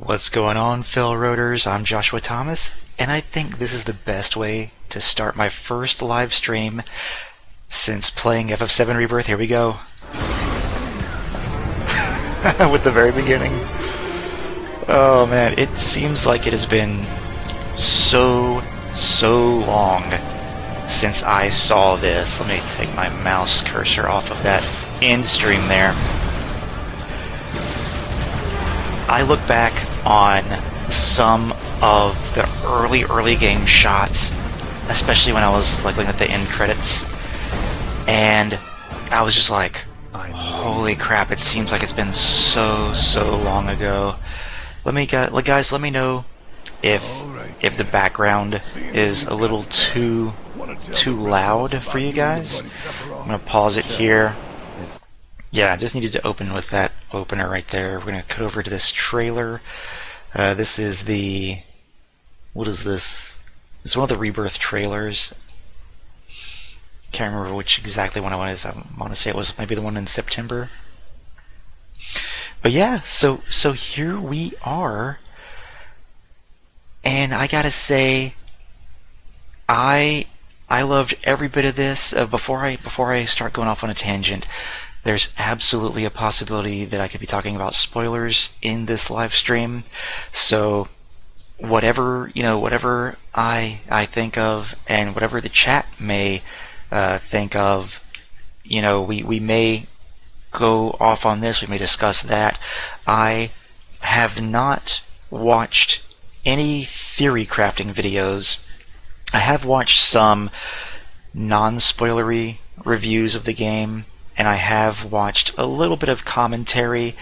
What's going on, Failroaders? I'm Joshua Thomas, and I think this is the best way to start my first live stream since playing FF7 Rebirth. Here we go. With the very beginning. Oh man, it seems like it has been so long since I saw this. Let me take my mouse cursor off of that end stream there. I look back on some of the early game shots, especially when I was like looking at the end credits, and I was just like, holy crap, it seems like it's been so long ago. Guys, let me know if the background is a little too loud for you guys. I'm gonna pause it here. Yeah, I just needed to open with that opener right there. We're gonna cut over to this trailer. This is the... what is this? It's one of the Rebirth trailers. Can't remember which exactly one it is. I want to say it was maybe the one in September. But yeah, so here we are. And I gotta say, I loved every bit of this. Before I start going off on a tangent, there's absolutely a possibility that I could be talking about spoilers in this live stream. So whatever I think of, and whatever the chat may think of, we may go off on this. We may discuss that. I have not watched any theory crafting videos. I have watched some non-spoilery reviews of the game, and I have watched a little bit of commentary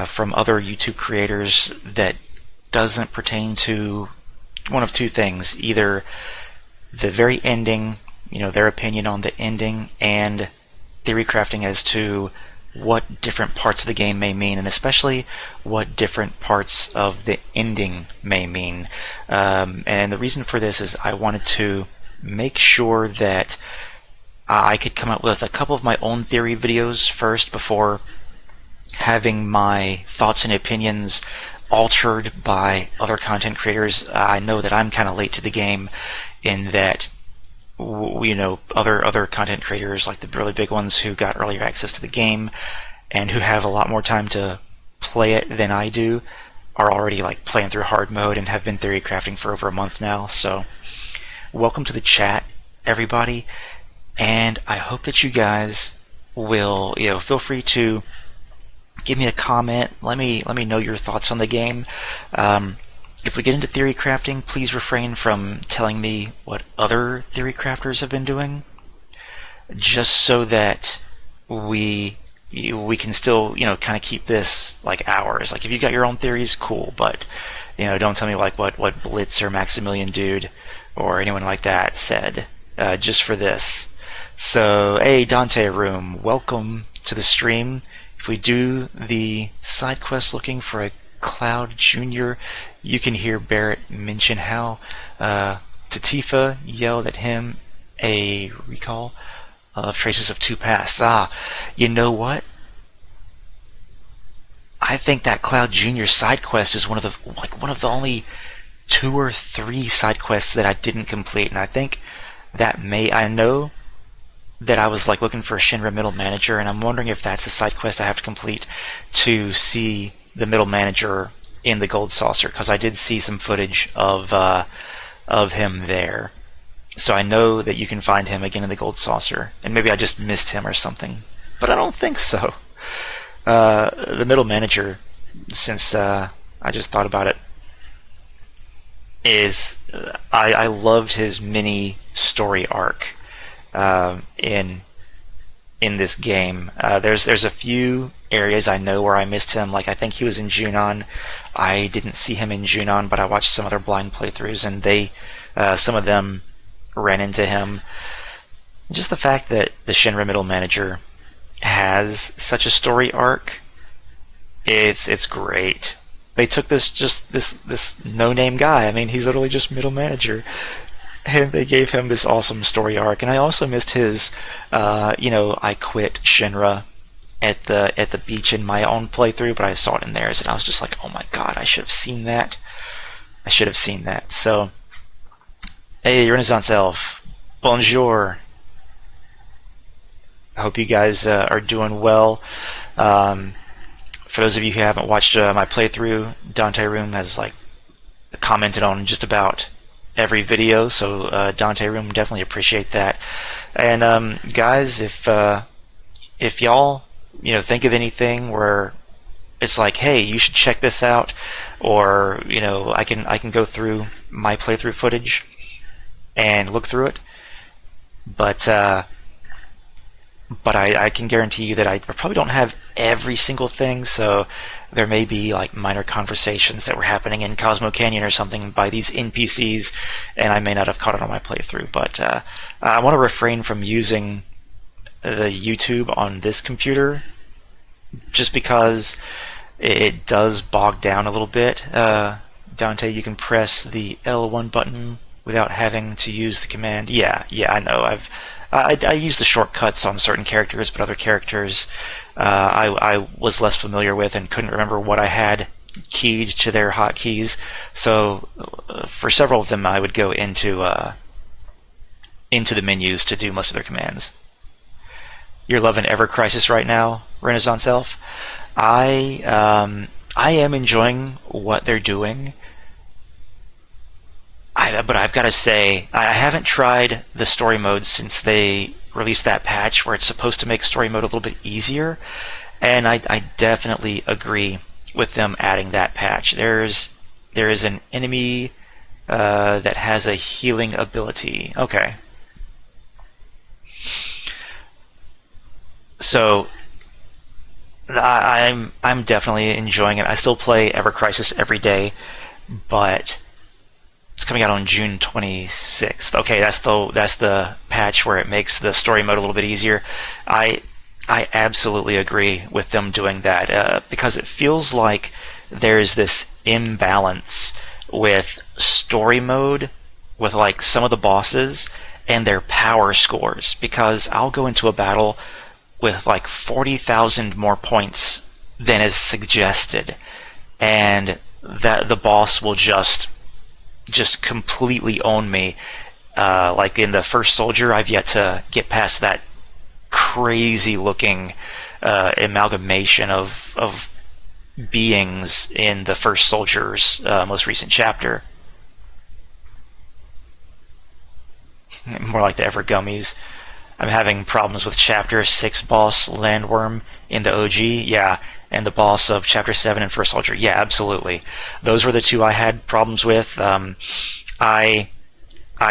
from other YouTube creators that doesn't pertain to one of two things: either the very ending, their opinion on the ending, and theory crafting as to what different parts of the game may mean, and especially what different parts of the ending may mean. And the reason for this is I wanted to make sure that I could come up with a couple of my own theory videos first before having my thoughts and opinions altered by other content creators. I know that I'm kind of late to the game in that other content creators, like the really big ones who got earlier access to the game and who have a lot more time to play it than I do, are already like playing through hard mode and have been theory crafting for over a month now. So welcome to the chat, everybody. And I hope that you guys will, feel free to give me a comment. Let me know your thoughts on the game. If we get into theory crafting, please refrain from telling me what other theory crafters have been doing, just so that we can still, kind of keep this like ours. Like if you got your own theories, cool, but don't tell me like what Blitz or Maximilian Dude or anyone like that said, just for this. So, hey, Dante Room, welcome to the stream. If we do the side quest looking for a Cloud Jr., you can hear Barrett mention how Tifa yelled at him a recall of traces of two pasts. You know what? I think that Cloud Jr. side quest is one of the only 2 or 3 side quests that I didn't complete, and I think that I know that I was like looking for a Shinra middle manager, and I'm wondering if that's the side quest I have to complete to see the middle manager in the gold saucer, because I did see some footage of him there. So I know that you can find him again in the gold saucer, and maybe I just missed him or something, but I don't think so. The middle manager, since I just thought about it, is I loved his mini story arc in this game. There's a few areas I know where I missed him. Like I think he was in Junon. I didn't see him in Junon, but I watched some other blind playthroughs, and some of them ran into him. Just the fact that the Shinra middle manager has such a story arc, it's great. They took this no-name guy. I mean, he's literally just middle manager, and they gave him this awesome story arc. And I also missed his, I quit Shinra at the beach in my own playthrough, but I saw it in theirs, and I was just like, oh my god, I should have seen that. I should have seen that. So, hey, Renaissance Elf, bonjour. I hope you guys are doing well. For those of you who haven't watched my playthrough, Dante Room has like commented on just about every video, so Dante Room, definitely appreciate that. And guys, if y'all think of anything where it's like, hey, you should check this out, or I can go through my playthrough footage and look through it, but I can guarantee you that I probably don't have every single thing, so there may be like minor conversations that were happening in Cosmo Canyon or something by these NPCs, and I may not have caught it on my playthrough. But I want to refrain from using the YouTube on this computer just because it does bog down a little bit. Dante, you can press the L1 button without having to use the command. Yeah, I know. I use the shortcuts on certain characters, but other characters I was less familiar with and couldn't remember what I had keyed to their hotkeys. So for several of them, I would go into the menus to do most of their commands. You're loving Ever Crisis right now, Renaissance Elf. I am enjoying what they're doing. But I've got to say, I haven't tried the story mode since they released that patch where it's supposed to make story mode a little bit easier, and I definitely agree with them adding that patch. There is an enemy that has a healing ability. Okay. So I'm definitely enjoying it. I still play Ever Crisis every day, but it's coming out on June 26th. Okay, that's the patch where it makes the story mode a little bit easier. I absolutely agree with them doing that because it feels like there's this imbalance with story mode with like some of the bosses and their power scores, because I'll go into a battle with like 40,000 more points than is suggested, and that the boss will just completely own me. Like in the first soldier, I've yet to get past that crazy looking amalgamation of beings in the first soldier's most recent chapter. More like the Ever Gummies. I'm having problems with Chapter 6 boss Landworm in the OG, yeah, and the boss of Chapter 7 in First Soldier, yeah, absolutely. Those were the two I had problems with. I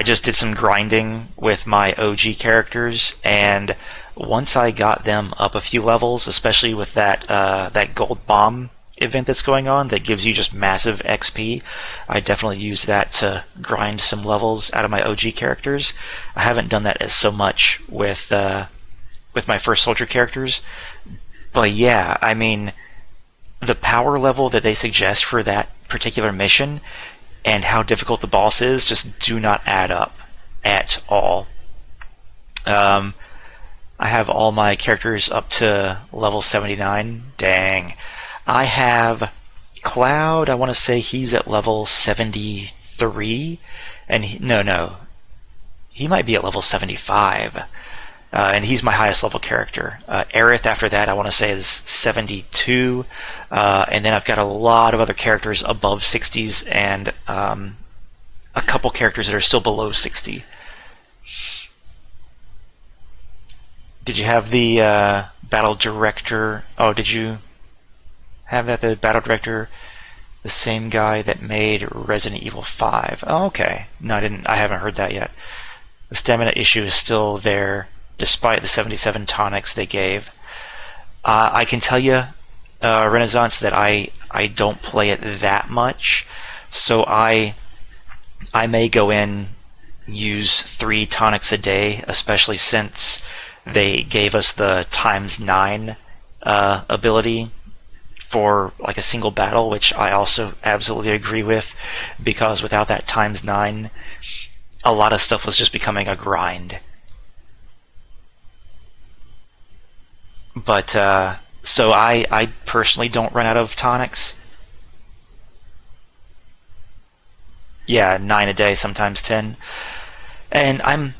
just did some grinding with my OG characters, and once I got them up a few levels, especially with that gold bomb event that's going on that gives you just massive XP, I definitely used that to grind some levels out of my OG characters. I haven't done that as so much with my First Soldier characters, but yeah, I mean, the power level that they suggest for that particular mission and how difficult the boss is just do not add up at all. I have all my characters up to level 79. Dang. I have Cloud, I want to say he's at level 73, and no, he might be at level 75, and he's my highest level character. Aerith, after that, I want to say is 72, and then I've got a lot of other characters above 60s, and a couple characters that are still below 60. Did you have the battle director? Oh, did you have that, the battle director, the same guy that made Resident Evil 5? Oh, okay. No, I haven't heard that yet. The stamina issue is still there, despite the 77 tonics they gave. I can tell you, Renaissance, that I don't play it that much, so I may go in, use 3 tonics a day, especially since they gave us the ×9 ability for like a single battle, which I also absolutely agree with, because without that ×9, a lot of stuff was just becoming a grind. But So I personally don't run out of tonics. Yeah, 9 a day, sometimes 10. And I'm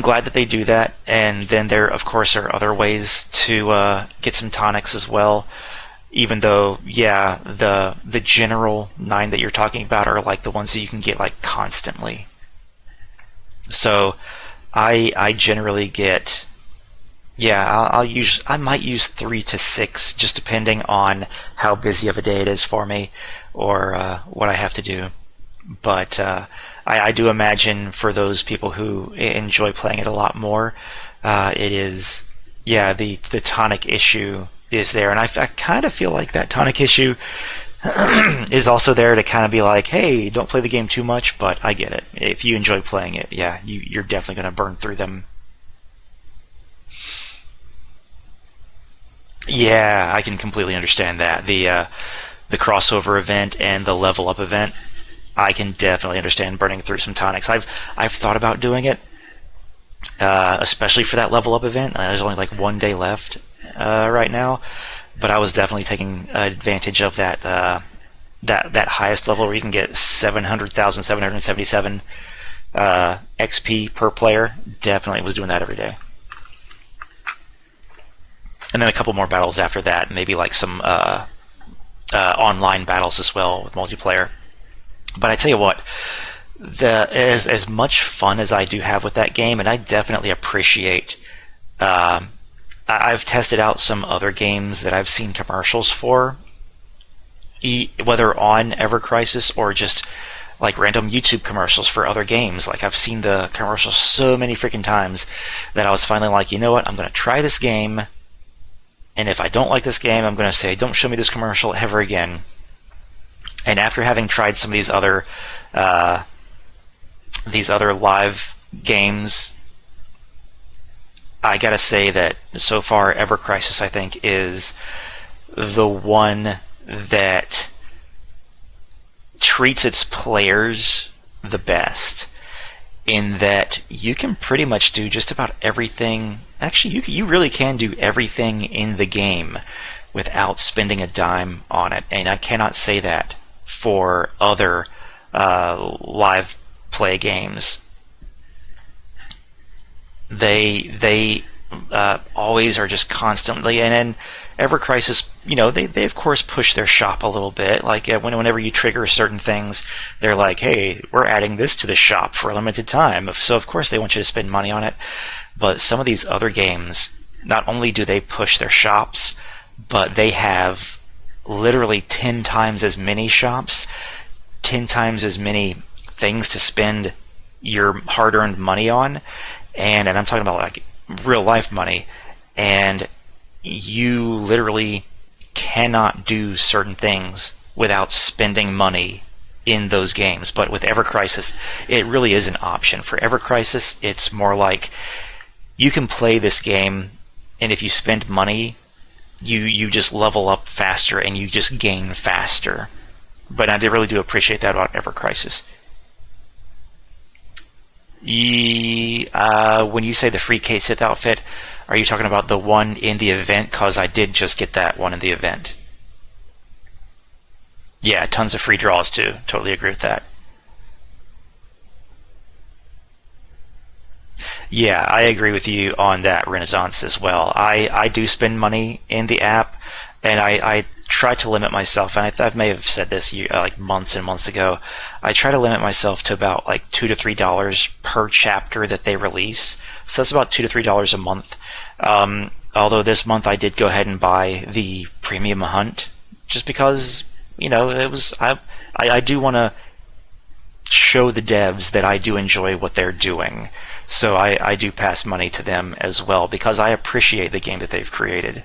glad that they do that. And then there, of course, are other ways to get some tonics as well. Even though, yeah, the general 9 that you're talking about are like the ones that you can get like constantly. So I generally get, yeah, I might use 3 to 6, just depending on how busy of a day it is for me, or what I have to do. But I do imagine for those people who enjoy playing it a lot more, it is, yeah, the tonic issue is there, and I kind of feel like that tonic issue is also there to kind of be like, hey, don't play the game too much, but I get it. If you enjoy playing it, yeah, you're definitely going to burn through them. Yeah, I can completely understand that. The crossover event and the level up event, I can definitely understand burning through some tonics. I've thought about doing it, especially for that level up event. There's only like 1 day left right now, but I was definitely taking advantage of that highest level where you can get 700,777 XP per player. Definitely was doing that every day. And then a couple more battles after that, maybe like some online battles as well with multiplayer. But I tell you what, as much fun as I do have with that game, and I definitely appreciate. I've tested out some other games that I've seen commercials for, whether on Ever Crisis or just like random YouTube commercials for other games. Like I've seen the commercials so many freaking times that I was finally like, you know what, I'm going to try this game, and if I don't like this game, I'm going to say, don't show me this commercial ever again. And after having tried some of these other live games, I gotta say that so far, Ever Crisis, I think, is the one that treats its players the best, in that you can pretty much do just about everything. Actually, you really can do everything in the game without spending a dime on it, and I cannot say that for other live play games. They always are just constantly, and then Ever Crisis, they of course push their shop a little bit. Like whenever you trigger certain things, they're like, hey, we're adding this to the shop for a limited time. So of course they want you to spend money on it. But some of these other games, not only do they push their shops, but they have literally 10 times as many shops, 10 times as many things to spend your hard-earned money on, and I'm talking about like real life money, and you literally cannot do certain things without spending money in those games. But with Ever Crisis, it really is an option. For Ever Crisis, it's more like you can play this game, and if you spend money, you just level up faster and you just gain faster. But I really do appreciate that about Ever Crisis. When you say the free Kate Sith outfit, are you talking about the one in the event? Because I did just get that one in the event. Yeah, tons of free draws too. Totally agree with that. Yeah, I agree with you on that, Renaissance, as well. I do spend money in the app, and I try to limit myself, and I may have said this like months and months ago. I try to limit myself to about like $2 to $3 per chapter that they release. So that's about $2 to $3 a month. Although this month I did go ahead and buy the premium hunt, just because it was I do want to show the devs that I do enjoy what they're doing. So I do pass money to them as well, because I appreciate the game that they've created.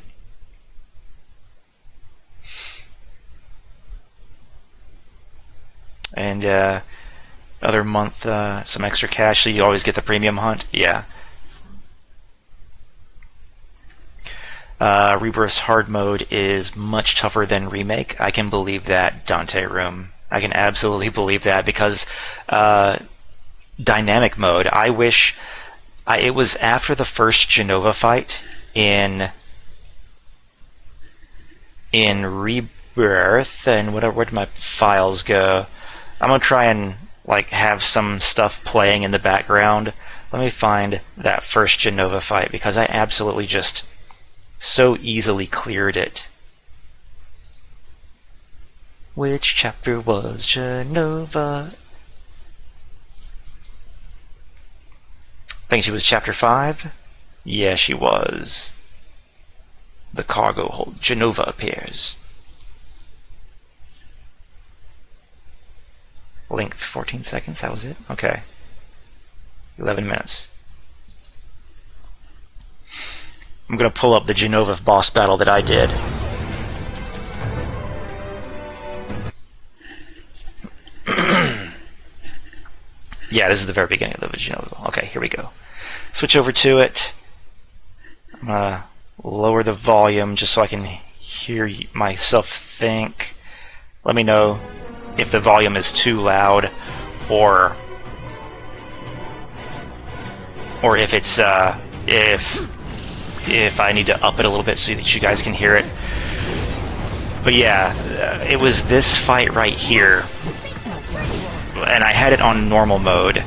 And other month, some extra cash, so you always get the premium hunt. Yeah. Rebirth's hard mode is much tougher than Remake. I can believe that, Dante Room. I can absolutely believe that, because dynamic mode, I wish it was after the first Genova fight in in Rebirth, and where'd my files go? I'm gonna try and like have some stuff playing in the background. Let me find that first Jenova fight, because I absolutely just so easily cleared it. Which chapter was Jenova? I think she was chapter 5. Yeah, she was. The cargo hold. Jenova appears. Length 14 seconds, that was it? Okay. 11 minutes. I'm gonna pull up the Jenova boss battle that I did. Yeah, this is the very beginning of the Jenova. Okay, here we go. Switch over to it. I'm gonna lower the volume just so I can hear myself think. Let me know if the volume is too loud, or if it's if I need to up it a little bit so that you guys can hear it. But yeah, it was this fight right here, and I had it on normal mode,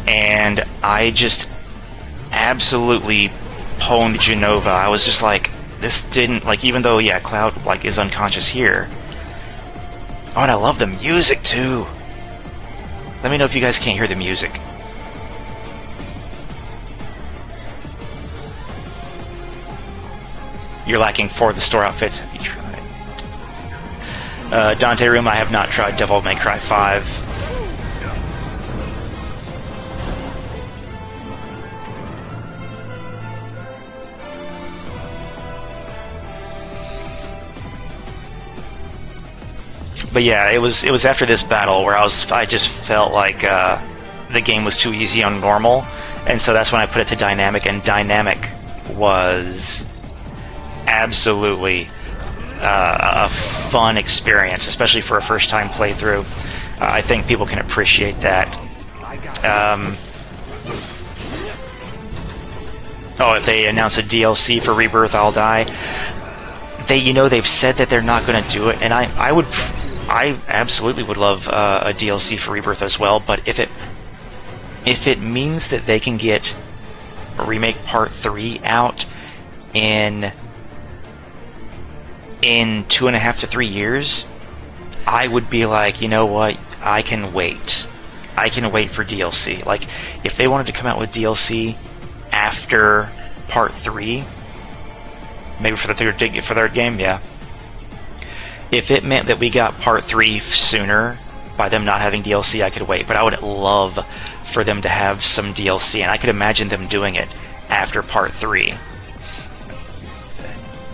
and I just absolutely pwned Jenova. I was just like, this didn't, like, even though, yeah, Cloud, like, is unconscious here. Oh, and I love the music, too. Let me know if you guys can't hear the music. You're lacking for the store outfits. Have you tried? Dante Room, I have not tried Devil May Cry 5. But yeah, it was after this battle where I just felt like the game was too easy on normal, and so that's when I put it to dynamic, and dynamic was absolutely a fun experience, especially for a first-time playthrough. I think people can appreciate that. Oh, if they announce a DLC for Rebirth, I'll die. They've said that they're not going to do it, and I absolutely would love a DLC for Rebirth as well. But if it means that they can get Remake Part 3 out in 2.5 to 3 years, I would be like, you know what, I can wait. I can wait for DLC. Like, if they wanted to come out with DLC after Part 3, maybe for the third game, yeah. If it meant that we got Part 3 sooner by them not having DLC, I could wait. But I would love for them to have some DLC, and I could imagine them doing it after Part 3.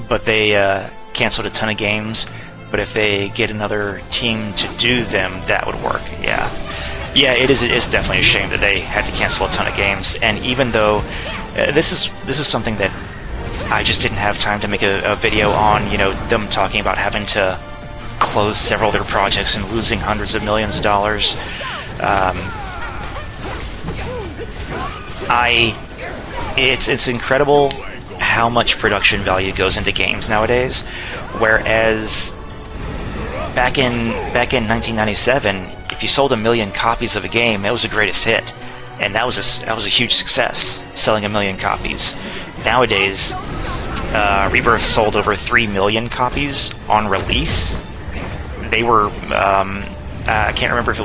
But they canceled a ton of games. But if they get another team to do them, that would work. Yeah, it's definitely a shame that they had to cancel a ton of games. And even though this is something that I just didn't have time to make a video on, them talking about having to close several of their projects and losing hundreds of millions of dollars. It's incredible how much production value goes into games nowadays, whereas back in 1997, if you sold 1 million copies of a game, it was the greatest hit, and that was a huge success, selling 1 million copies. Nowadays, Rebirth sold over 3 million copies on release. They were I can't remember if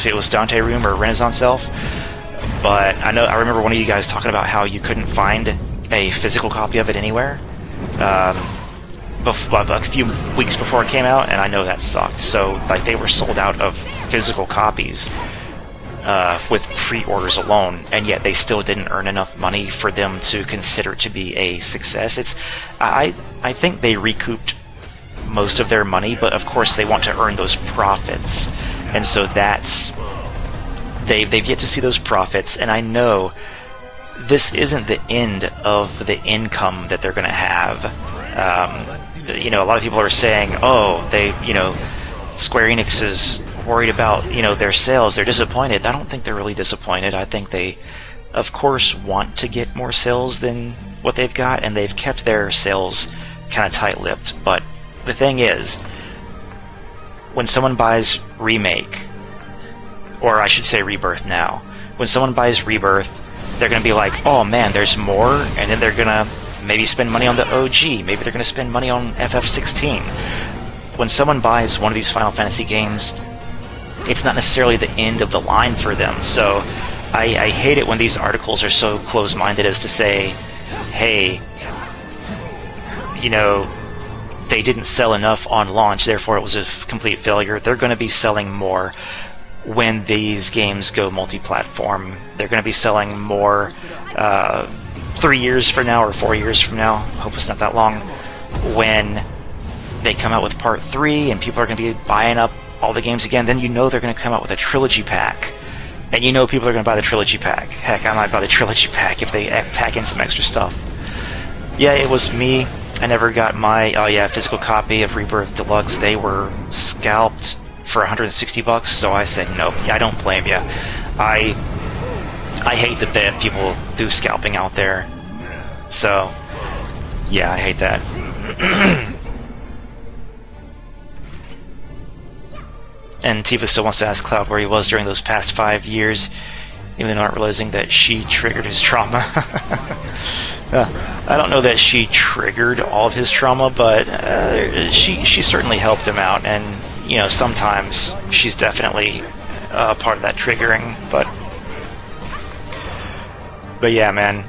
it was Dante Room or Renaissance Elf, but I remember one of you guys talking about how you couldn't find a physical copy of it anywhere a few weeks before it came out, and I know that sucked. So like, they were sold out of physical copies with pre-orders alone, and yet they still didn't earn enough money for them to consider it to be a success. I think they recouped most of their money, but of course they want to earn those profits, and so they've yet to see those profits. And I know this isn't the end of the income that they're going to have. A lot of people are saying, oh, Square Enix is worried about their sales, they're disappointed. I don't think they're really disappointed. I think they, of course, want to get more sales than what they've got, and they've kept their sales kind of tight-lipped, but the thing is, when someone buys Remake, or I should say Rebirth now, when someone buys Rebirth, they're going to be like, oh man, there's more, and then they're going to maybe spend money on the OG, maybe they're going to spend money on FF16. When someone buys one of these Final Fantasy games, it's not necessarily the end of the line for them, so I hate it when these articles are so close-minded as to say, hey, you know, they didn't sell enough on launch, therefore it was a complete failure. They're going to be selling more when these games go multi-platform. They're going to be selling more 3 years from now or 4 years from now, I hope it's not that long, when they come out with Part 3 and people are going to be buying up all the games again. Then you know they're going to come out with a trilogy pack. And you know people are going to buy the trilogy pack. Heck, I might buy the trilogy pack if they pack in some extra stuff. Yeah, it was me. I never got my, physical copy of Rebirth Deluxe. They were scalped for $160, so I said nope. Yeah, I don't blame you. I hate that people do scalping out there. So, yeah, I hate that. And Tifa still wants to ask Cloud where he was during those past 5 years, even not realizing that she triggered his trauma. I don't know that she triggered all of his trauma, but she certainly helped him out, and you know, sometimes she's definitely part of that triggering. But yeah, man.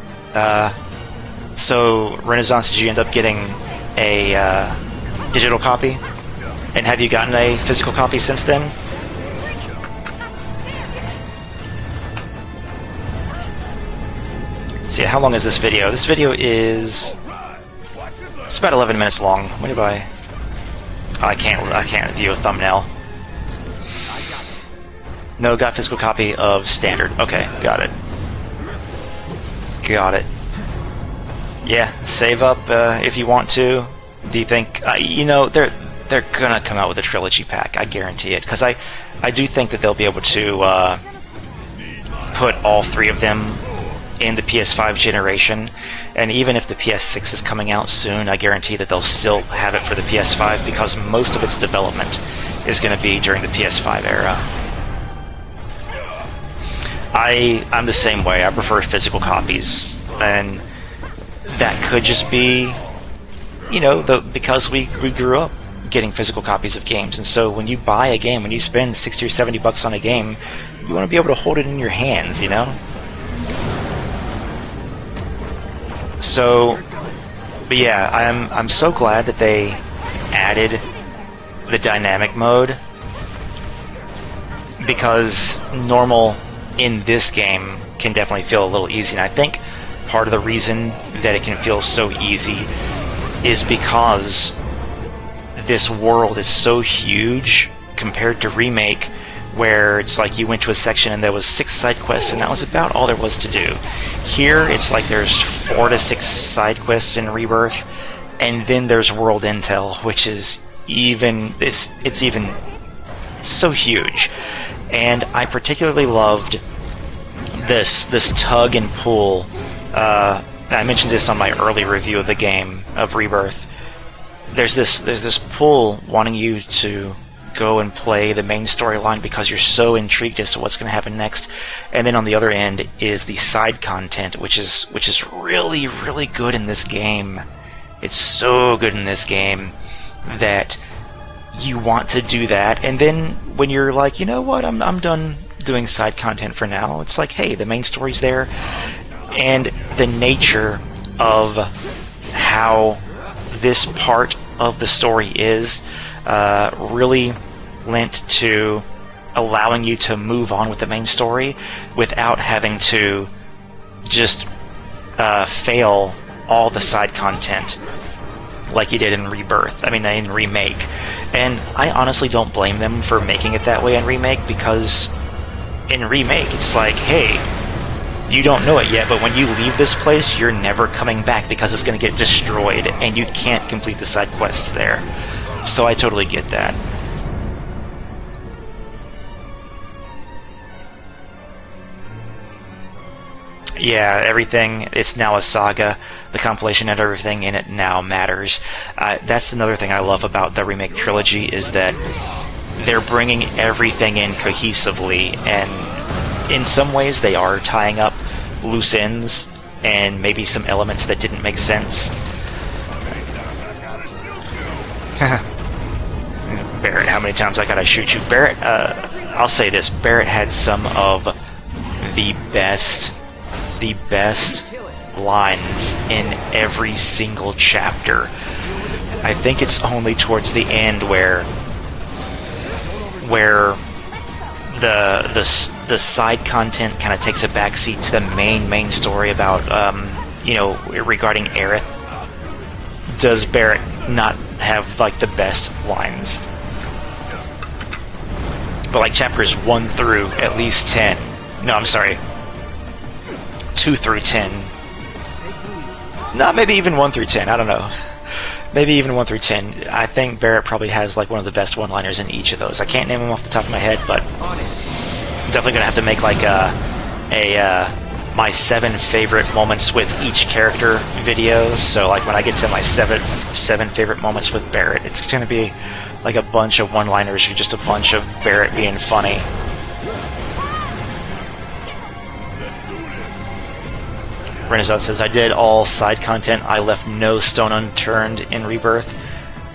So Renaissance, did you end up getting a digital copy? And have you gotten a physical copy since then? So yeah, how long is this video? This video is... it's about 11 minutes long. What did I... oh, I can't view a thumbnail. No, got physical copy of Standard. Okay, got it. Got it. Yeah, save up if you want to. Do you think... you know, they're gonna come out with a trilogy pack, I guarantee it, because I do think that they'll be able to put all three of them in the PS5 generation, and even if the PS6 is coming out soon, I guarantee that they'll still have it for the PS5, because most of its development is going to be during the PS5 era. I'm the same way. I prefer physical copies, and that could just be, you know, because we grew up getting physical copies of games, and so when you buy a game, when you spend $60 or $70 on a game, you want to be able to hold it in your hands, you know? So, but yeah, I'm so glad that they added the dynamic mode, because normal in this game can definitely feel a little easy, and I think part of the reason that it can feel so easy is because this world is so huge compared to Remake, where it's like you went to a section and there was 6 side quests and that was about all there was to do. Here it's like there's 4 to 6 side quests in Rebirth, and then there's world intel, which is even it's so huge. And I particularly loved this tug and pull. I mentioned this on my early review of the game of Rebirth. There's this pull wanting you to go and play the main storyline because you're so intrigued as to what's going to happen next, and then on the other end is the side content, which is really, really good in this game. It's so good in this game that you want to do that, and then when you're like, you know what, I'm done doing side content for now, it's like, hey, the main story's there, and the nature of how this part of the story is really lent to allowing you to move on with the main story without having to just fail all the side content like you did in Rebirth. I mean, in Remake. And I honestly don't blame them for making it that way in Remake, because in Remake it's like, hey, you don't know it yet, but when you leave this place, you're never coming back because it's going to get destroyed, and you can't complete the side quests there. So I totally get that. Yeah, everything, it's now a saga. The compilation and everything in it now matters. That's another thing I love about the remake trilogy, is that they're bringing everything in cohesively, and in some ways they are tying up loose ends and maybe some elements that didn't make sense. Barrett, how many times I gotta shoot you? Barrett, I'll say this, Barrett had some of the best lines in every single chapter. I think it's only towards the end where the side content kind of takes a backseat to the main story about regarding Aerith. Does Barrett not have like the best lines? But like chapters 1 through at least 10. No, I'm sorry. 2 through 10. No, maybe even 1 through 10. I don't know. Maybe even 1 through 10. I think Barrett probably has like one of the best one-liners in each of those. I can't name them off the top of my head, but I'm definitely gonna have to make like my 7 favorite moments with each character video. So like when I get to my seven favorite moments with Barrett, it's gonna be like a bunch of one-liners or just a bunch of Barrett being funny. Renaissance says, I did all side content. I left no stone unturned in Rebirth.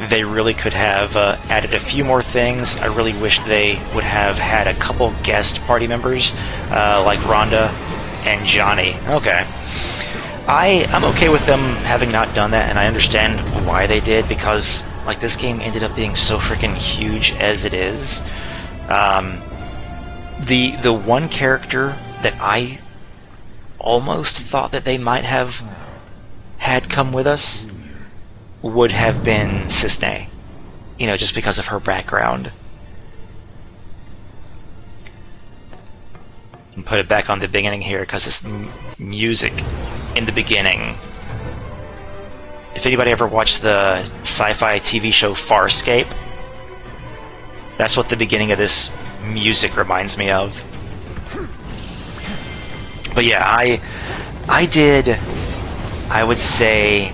They really could have added a few more things. I really wished they would have had a couple guest party members, like Rhonda and Johnny. Okay. I'm okay with them having not done that, and I understand why they did, because like this game ended up being so freaking huge as it is. The one character that I almost thought that they might have had come with us would have been Cisne, just because of her background. And put it back on the beginning here, because it's music in the beginning. If anybody ever watched the sci-fi TV show Farscape, that's what the beginning of this music reminds me of. But yeah, I did, I would say,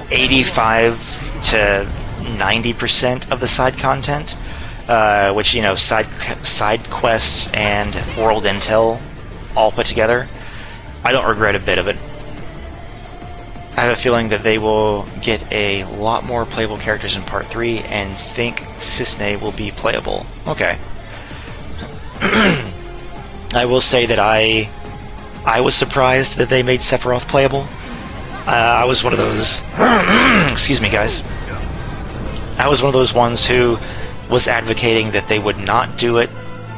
85 to 90% of the side content, which, side quests and world intel all put together. I don't regret a bit of it. I have a feeling that they will get a lot more playable characters in Part 3, and think Cisne will be playable. Okay. I will say that I was surprised that they made Sephiroth playable. I was one of those... excuse me, guys. I was one of those ones who was advocating that they would not do it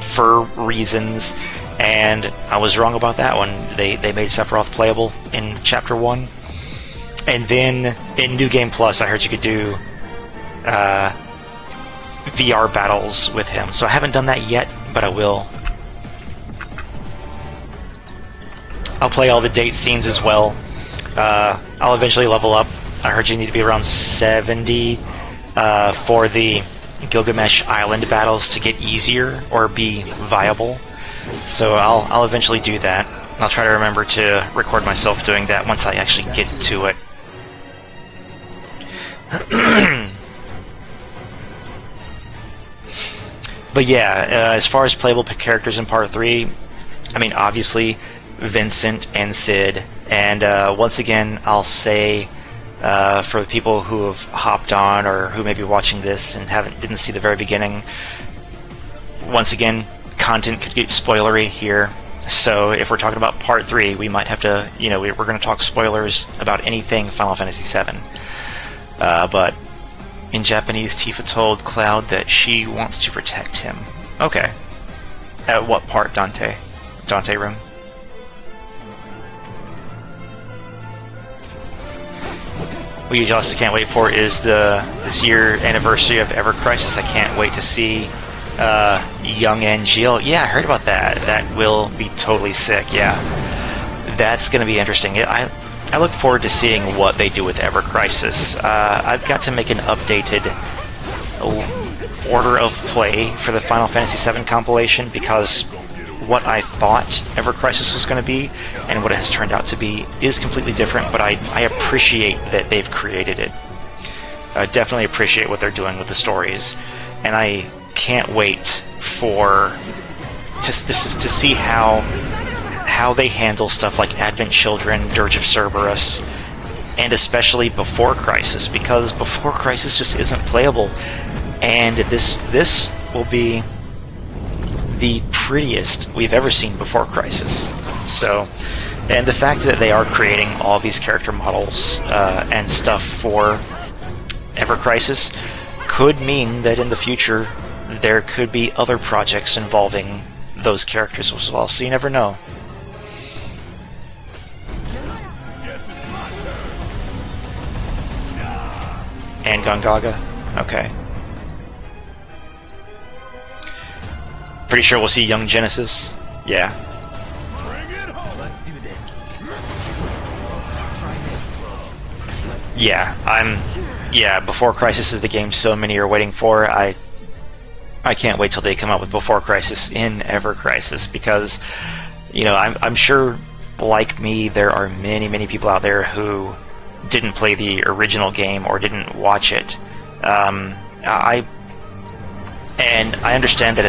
for reasons, and I was wrong about that one. They made Sephiroth playable in Chapter 1. And then in New Game Plus, I heard you could do VR battles with him. So I haven't done that yet, but I will. I'll play all the date scenes as well. I'll eventually level up. I heard you need to be around 70 for the Gilgamesh Island battles to get easier or be viable. So I'll eventually do that. I'll try to remember to record myself doing that once I actually get to it. But yeah, as far as playable characters in Part 3, I mean, obviously Vincent and Sid, and once again I'll say, for the people who have hopped on or who may be watching this and didn't see the very beginning, once again, content could get spoilery here. So if we're talking about Part 3, we might have to, we're going to talk spoilers about anything Final Fantasy VII. But in Japanese, Tifa told Cloud that she wants to protect him. Okay. At what part, Dante? Dante room? What you just can't wait for is this year anniversary of Ever Crisis. I can't wait to see Young Angeal. Yeah, I heard about that. That will be totally sick. Yeah, that's going to be interesting. I look forward to seeing what they do with Ever Crisis. I've got to make an updated order of play for the Final Fantasy VII compilation, because what I thought Ever Crisis was going to be and what it has turned out to be is completely different, but I appreciate that they've created it. I definitely appreciate what they're doing with the stories, and I can't wait to see how they handle stuff like Advent Children, Dirge of Cerberus, and especially Before Crisis, because Before Crisis just isn't playable, and this will be the prettiest we've ever seen Before Crisis. So, and the fact that they are creating all these character models and stuff for Ever Crisis could mean that in the future there could be other projects involving those characters as well, so you never know. And Gongaga? Okay. Pretty sure we'll see young Genesis. Yeah. Yeah, Before Crisis is the game so many are waiting for. I can't wait till they come out with Before Crisis in Ever Crisis, because, you know, I'm sure, like me, there are many people out there who didn't play the original game or didn't watch it. I understand that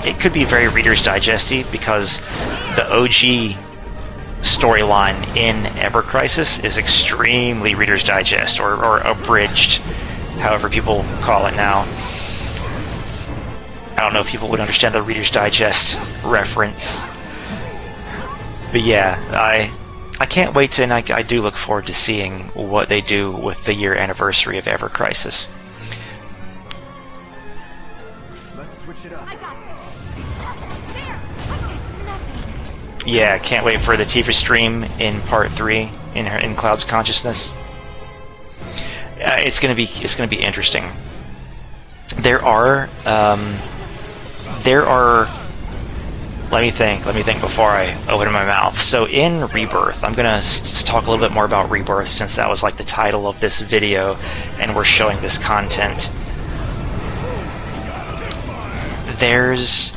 it could be very Reader's Digest-y, because the OG storyline in Ever Crisis is extremely Reader's Digest, or abridged, however people call it now. I don't know if people would understand the Reader's Digest reference. But yeah, I can't wait to, and I do look forward to seeing what they do with the year anniversary of Ever Crisis. Let's switch it up. Yeah, can't wait for the Tifa stream in Part 3 in Cloud's consciousness. It's gonna be interesting. There are. Let me think before I open my mouth. So in Rebirth, I'm gonna talk a little bit more about Rebirth, since that was like the title of this video, and we're showing this content. There's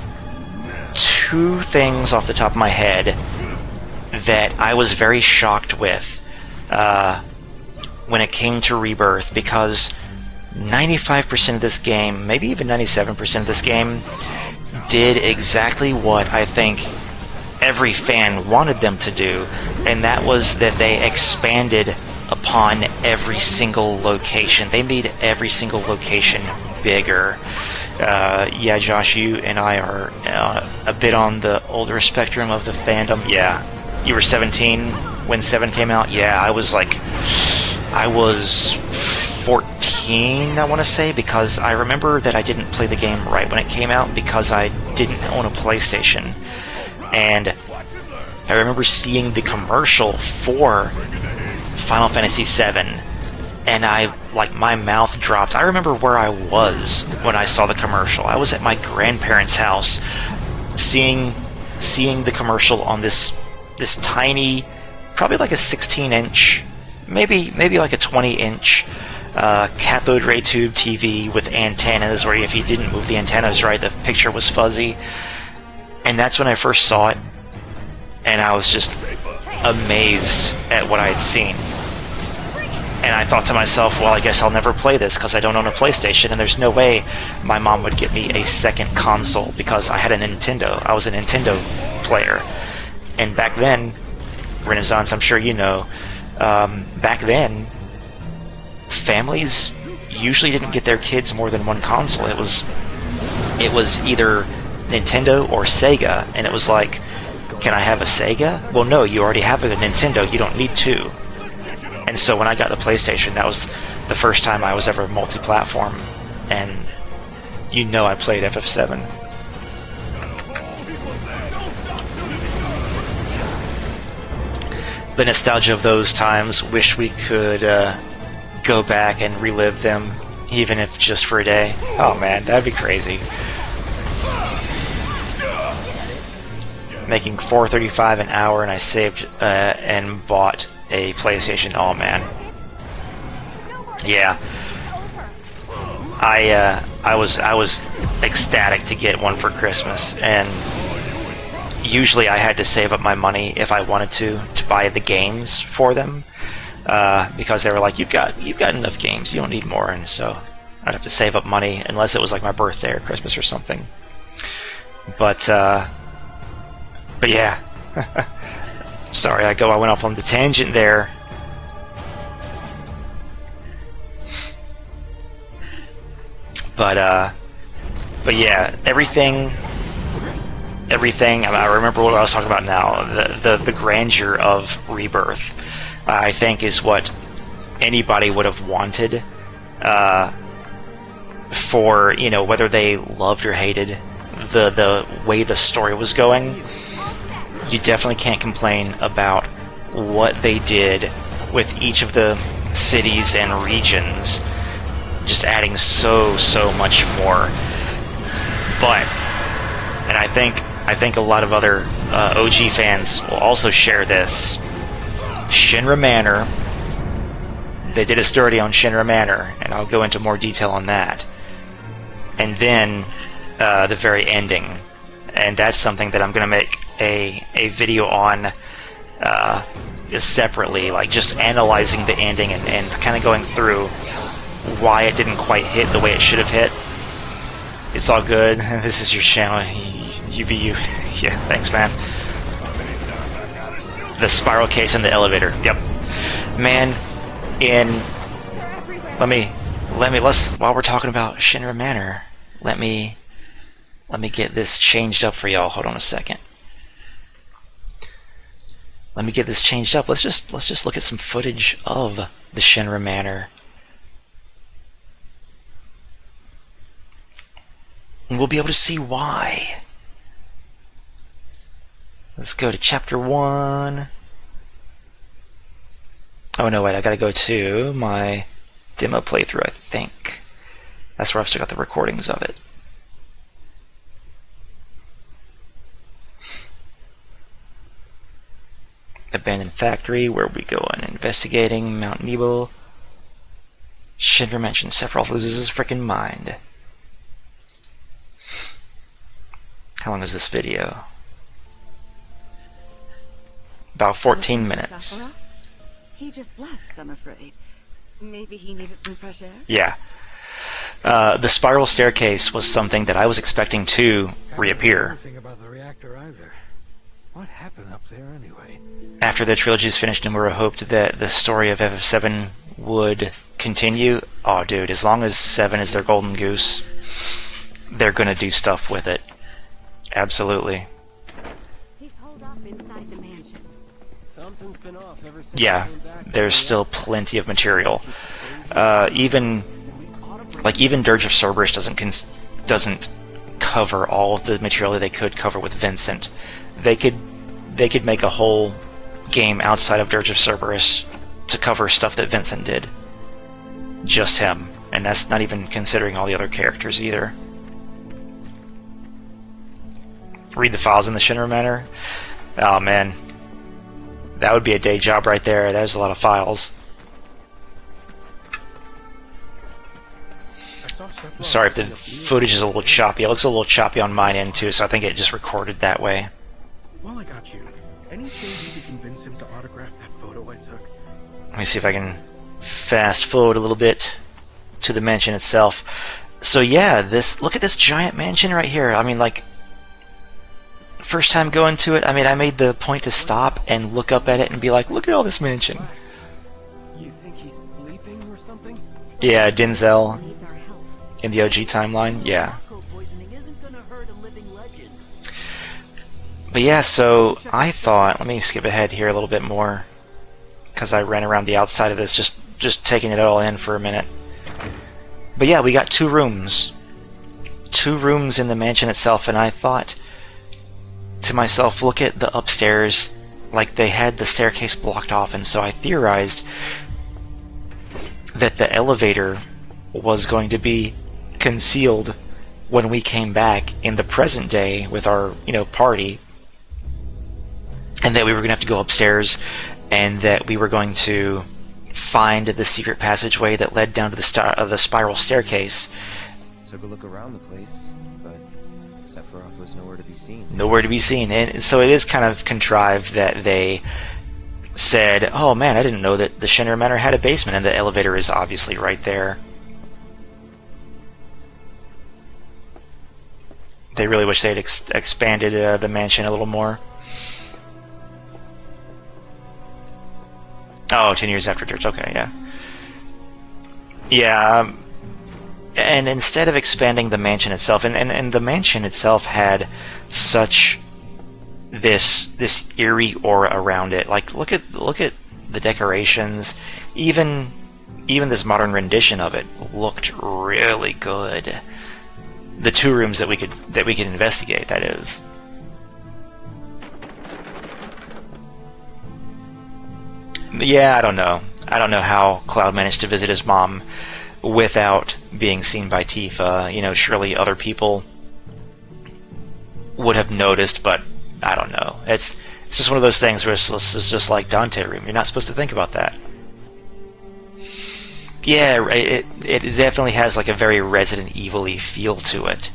two things off the top of my head that I was very shocked with when it came to Rebirth, because 95% of this game, maybe even 97% of this game, did exactly what I think every fan wanted them to do, and that was that they expanded upon every single location. They made every single location bigger. Yeah, Josh, you and I are a bit on the older spectrum of the fandom. Yeah, you were 17 when 7 came out. Yeah, I was 14, I want to say, because I remember that I didn't play the game right when it came out because I didn't own a PlayStation. And I remember seeing the commercial for Final Fantasy VII, and my mouth dropped. I remember where I was when I saw the commercial. I was at my grandparents' house seeing the commercial on this tiny, probably like a 16-inch, maybe like a 20-inch cathode ray tube TV with antennas, where if you didn't move the antennas right, the picture was fuzzy. And that's when I first saw it, and I was just amazed at what I had seen. And I thought to myself, well, I guess I'll never play this because I don't own a PlayStation, and there's no way my mom would get me a second console because I had a Nintendo. I was a Nintendo player. And back then, Renaissance, I'm sure you know, back then, families usually didn't get their kids more than one console. It was either Nintendo or Sega, and it was like, can I have a Sega? Well, no, you already have a Nintendo, you don't need two. And so when I got the PlayStation, that was the first time I was ever multi-platform, and you know I played FF7. The nostalgia of those times, wish we could go back and relive them, even if just for a day. Oh man, that'd be crazy. Making $4.35 an hour, and I saved and bought a PlayStation. Oh man, yeah. I was ecstatic to get one for Christmas, and usually I had to save up my money if I wanted to buy the games for them, because they were like, you've got enough games, you don't need more, and so I'd have to save up money unless it was like my birthday or Christmas or something. But yeah. Sorry, I went off on the tangent there. But yeah, everything. I remember what I was talking about now. The grandeur of Rebirth, I think, is what anybody would have wanted. For, you know, whether they loved or hated the way the story was going, you definitely can't complain about what they did with each of the cities and regions, just adding so much more. But, and I think a lot of other OG fans will also share this, Shinra Manor, they did us dirty on Shinra Manor, and I'll go into more detail on that. And then the very ending, and that's something that I'm going to make a video on separately, like just analyzing the ending and kind of going through why it didn't quite hit the way it should have hit. It's all good. This is your channel. You be you. Yeah, thanks, man. The spiral case in the elevator. Yep. Man, let's while we're talking about Shinra Manor, let me get this changed up for y'all. Hold on a second. Let me get this changed up. Let's just look at some footage of the Shinra Manor. And we'll be able to see why. Let's go to chapter 1. Oh no, wait, I gotta go to my demo playthrough, I think. That's where I've still got the recordings of it. Abandoned factory, where we go on investigating Mount Nebo. Shinra mentions Sephiroth loses his frickin' mind. How long is this video? About 14 minutes. Sephiroth? He just left, I'm afraid. Maybe he needed some fresh air? Yeah. The spiral staircase was something that I was expecting to reappear. About the reactor either. What happened up there anyway? After the trilogy's finished, Nomura hoped that the story of FF7 would continue. Oh, dude, as long as 7 is their golden goose, they're gonna do stuff with it. Absolutely. He's holed up inside the mansion. Something's been off ever since Yeah, there's still plenty of material. Even Dirge of Cerberus doesn't cover all of the material that they could cover with Vincent. They could make a whole game outside of Dirge of Cerberus to cover stuff that Vincent did. Just him, and that's not even considering all the other characters either. Read the files in the Shinra Manor. Oh man, that would be a day job right there. There's a lot of files. Sorry if the footage is a little choppy. It looks a little choppy on mine end too, so I think it just recorded that way. Well, I got you. Any chance you could convince him to autograph that photo I took? Let me see if I can fast forward a little bit to the mansion itself. So yeah, look at this giant mansion right here. I mean, like, first time going to it, I mean, I made the point to stop and look up at it and be like, look at all this mansion. You think he's sleeping or something? Yeah, Denzel in the OG timeline, yeah. But yeah, so I thought, let me skip ahead here a little bit more, because I ran around the outside of this, just taking it all in for a minute. But yeah, we got 2 rooms. 2 rooms in the mansion itself, and I thought to myself, look at the upstairs, like they had the staircase blocked off, and so I theorized that the elevator was going to be concealed when we came back in the present day with our, party, and that we were going to have to go upstairs, and that we were going to find the secret passageway that led down to the spiral staircase, Took a look around the place, but Sephiroth was nowhere to be seen. Nowhere to be seen. And so it is kind of contrived that they said, oh man, I didn't know that the Shinra Manor had a basement, and the elevator is obviously right there. They really wish they'd expanded the mansion a little more. Oh, 10 years after Dirt. Okay, yeah. Yeah, and instead of expanding the mansion itself, and the mansion itself had such this eerie aura around it. Like, look at the decorations. Even this modern rendition of it looked really good. The two rooms that we could investigate, that is. Yeah, I don't know. I don't know how Cloud managed to visit his mom without being seen by Tifa. You know, surely other people would have noticed, but I don't know. It's just one of those things where it's just like Dante room. You're not supposed to think about that. Yeah, it definitely has like a very Resident Evil-y feel to it.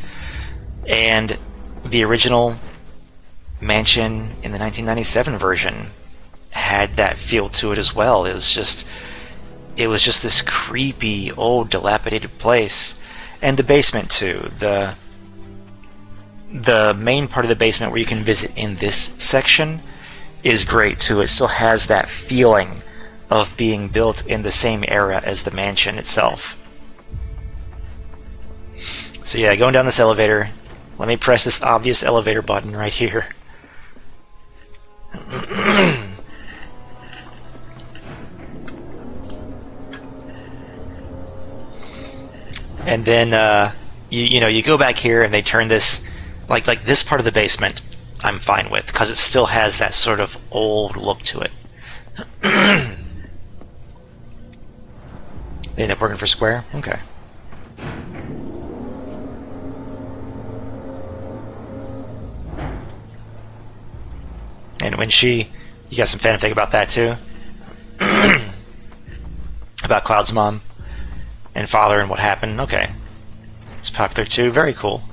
And the original mansion in the 1997 version had that feel to it as well. It was just this creepy, old, dilapidated place. And the basement too. The main part of the basement where you can visit in this section is great too. It still has that feeling of being built in the same era as the mansion itself. So yeah, going down this elevator. Let me press this obvious elevator button right here. And then you go back here and they turn this like this part of the basement I'm fine with because it still has that sort of old look to it. They end up working for Square? Okay. And when you got some fanfic about that too? About Cloud's mom and father and what happened? Okay. It's popular too. Very cool.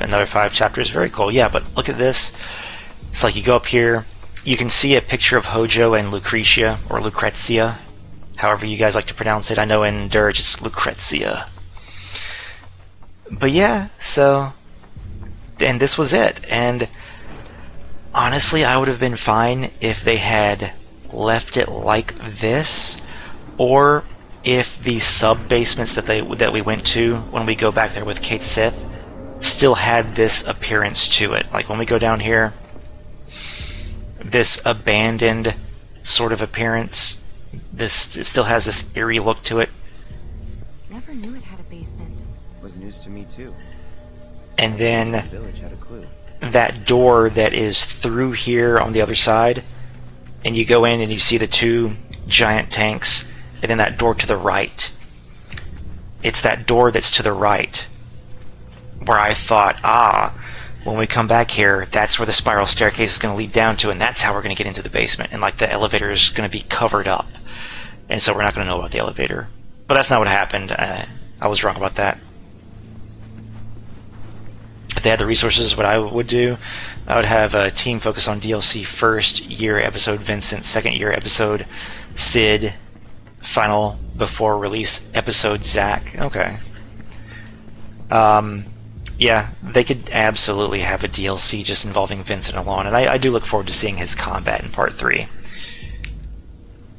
Another 5 chapters. Very cool. Yeah, but look at this. It's like you go up here, you can see a picture of Hojo and Lucretia, or Lucrezia, however you guys like to pronounce it. I know in Dirge it's Lucrezia. But yeah, so... And this was it. And honestly, I would have been fine if they had left it like this, or if the sub-basements that we went to when we go back there with Kate Sith still had this appearance to it. Like when we go down here, this abandoned sort of appearance. It still has this eerie look to it. Never knew it had a basement. Was news to me too. And then The village had a clue. that door that is through here on the other side, and you go in and you see the 2 giant tanks, and then that door to the right. It's that door that's to the right where I thought, when we come back here, that's where the spiral staircase is going to lead down to, and that's how we're going to get into the basement, and like the elevator is going to be covered up, and so we're not going to know about the elevator. But that's not what happened. I was wrong about that. If they had the resources, what I would do, I would have a team focus on DLC first year episode Vincent, second year episode Sid, final before release episode Zack. Okay. Yeah, they could absolutely have a DLC just involving Vincent alone, and I do look forward to seeing his combat in Part 3.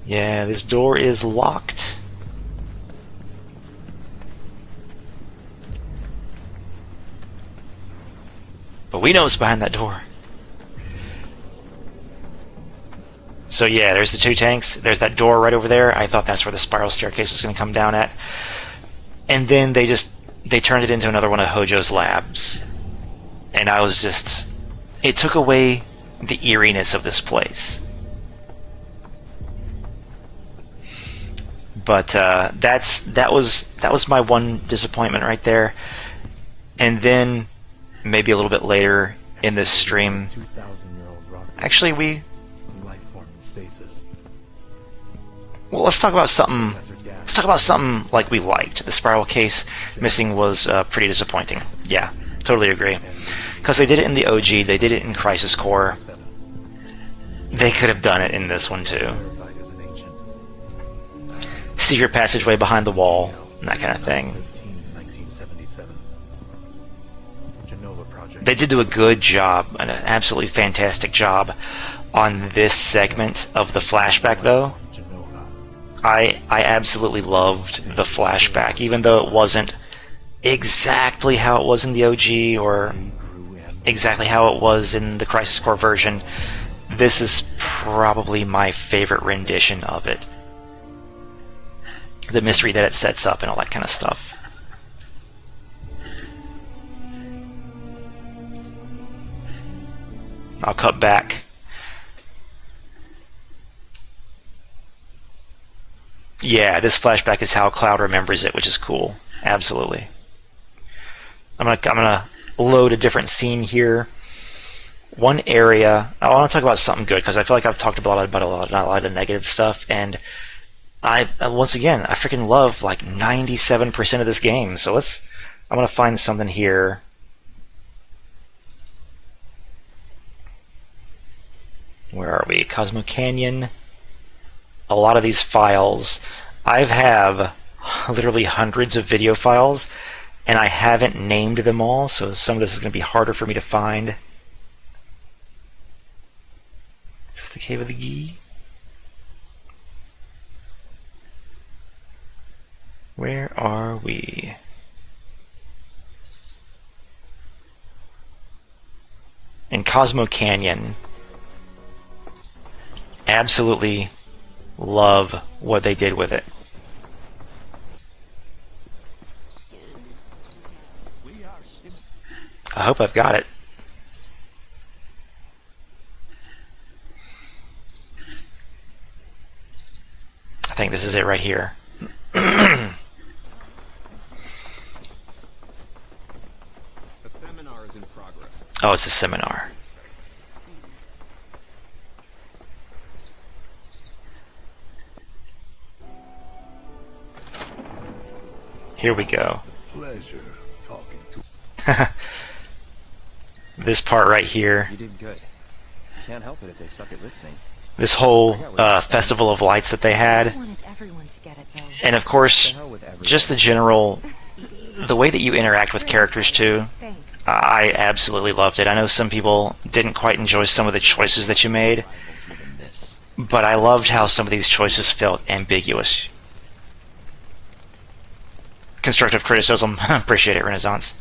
Yeah, this door is locked. But we know what's behind that door. So yeah, there's the 2 tanks. There's that door right over there. I thought that's where the spiral staircase was going to come down at. And then they turned it into another one of Hojo's labs. And I was just... It took away the eeriness of this place. But that was my one disappointment right there. And then maybe a little bit later in this stream, 2,000-year-old rock. actually Life form in stasis. well, let's talk about something Professor let's talk about something like we liked. The spiral case missing was pretty disappointing. Yeah, totally agree. Because they did it in the OG, they did it in Crisis Core. They could have done it in this one too. Secret passageway behind the wall, and that kind of thing. They did do a good job, an absolutely fantastic job on this segment of the flashback, though. I absolutely loved the flashback, even though it wasn't exactly how it was in the OG or exactly how it was in the Crisis Core version. This is probably my favorite rendition of it. The mystery that it sets up and all that kind of stuff. I'll cut back. Yeah, this flashback is how Cloud remembers it, which is cool. Absolutely. I'm gonna load a different scene here. One area I want to talk about something good because I feel like I've talked about a lot of negative stuff, and once again I freaking love like 97% of this game. So I'm gonna find something here. Where are we? Cosmo Canyon. A lot of these files, I have literally hundreds of video files, and I haven't named them all, so some of this is going to be harder for me to find. Is this the Cave of the Gi? Where are we? In Cosmo Canyon. Absolutely love what they did with it. I hope I've got it. I think this is it right here. A seminar is in progress. Oh, it's a seminar. Here we go. Pleasure talking to This part right here. You did good. Can't help it if they suck at listening. This whole festival of lights that they I had. wanted everyone to get it though. And of course, just the general, the way that you interact with characters too. Thanks. I absolutely loved it. I know some people didn't quite enjoy some of the choices that you made, but I loved how some of these choices felt ambiguous. Constructive criticism. Appreciate it, Renaissance.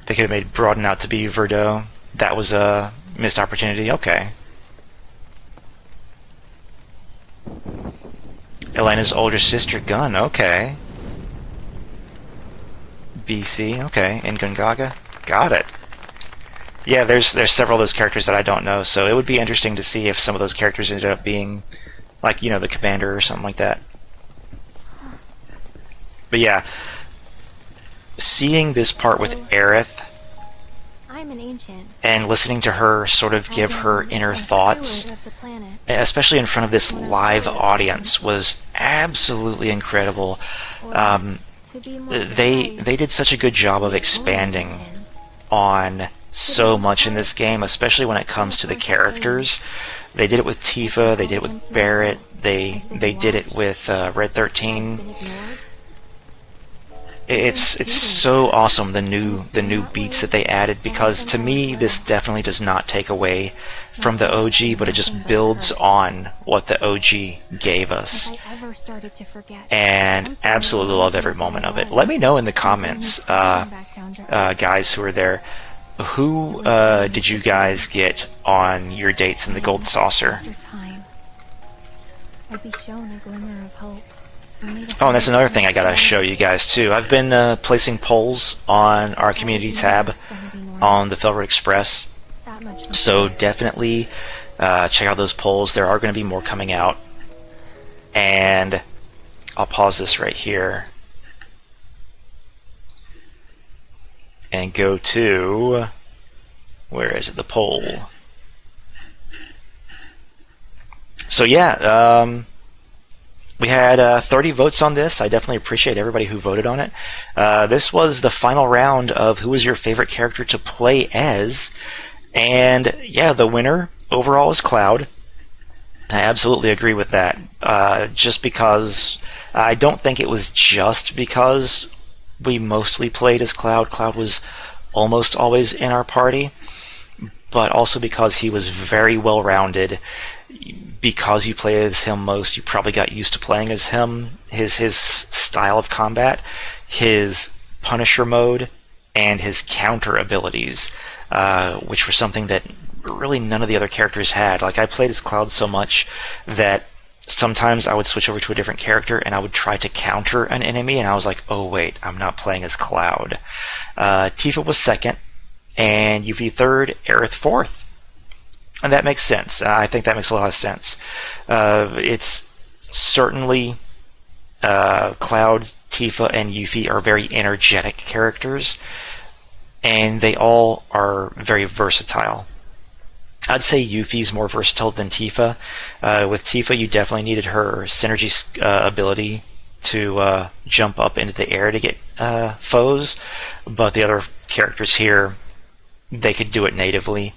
They could have made Broaden out to be Verdot. That was a missed opportunity. Okay. Elena's older sister, Gun. Okay. BC. Okay. And Gungaga. Got it. Yeah, there's several of those characters that I don't know, so it would be interesting to see if some of those characters ended up being, like, you know, the commander or something like that. But yeah, seeing this part with Aerith I'm an ancient. and listening to her sort of give her inner thoughts, especially in front of this live audience, was absolutely incredible. They did such a good job of expanding on so much in this game, especially when it comes to the characters. They did it with Tifa, they did it with Barrett, they did it with Red 13. It's so awesome, the new beats that they added, because to me this definitely does not take away from the OG, but it just builds on what the OG gave us. And absolutely love every moment of it. Let me know in the comments, guys who are there, who did you guys get on your dates in the Gold Saucer? I'd be shown a glimmer of hope. Oh, and that's another thing I gotta show you guys too. I've been placing polls on our community tab on the FailroadExpress, so definitely check out those polls. There are going to be more coming out, and I'll pause this right here and go to, where is it, the poll. So yeah, we had 30 votes on this. I definitely appreciate everybody who voted on it. This was the final round of who was your favorite character to play as. And yeah, the winner overall is Cloud. I absolutely agree with that. Just because I don't think it was just because we mostly played as Cloud. Cloud was almost always in our party, but also because he was very well rounded. Because you play as him most, you probably got used to playing as him. His style of combat, his Punisher mode, and his counter abilities, which were something that really none of the other characters had. Like, I played as Cloud so much that sometimes I would switch over to a different character and I would try to counter an enemy, and I was like, oh wait, I'm not playing as Cloud. Tifa was second, and Yuffie third, Aerith fourth. And that makes sense. I think that makes a lot of sense. It's certainly Cloud, Tifa, and Yuffie are very energetic characters, and they all are very versatile. I'd say Yuffie's more versatile than Tifa. With Tifa, you definitely needed her synergy ability to jump up into the air to get foes, but the other characters here, they could do it natively.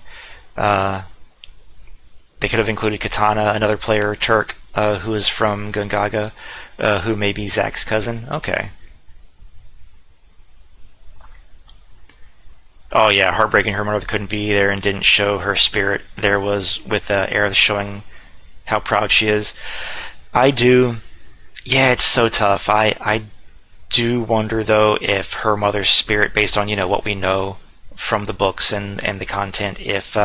They could have included Katana, another player, Turk, who is from Gungaga, who may be Zack's cousin. Okay. Oh yeah, heartbreaking her mother couldn't be there and didn't show her spirit. There was with Aerith showing how proud she is. I do. Yeah, it's so tough. I do wonder though if her mother's spirit, based on what we know from the books and the content, if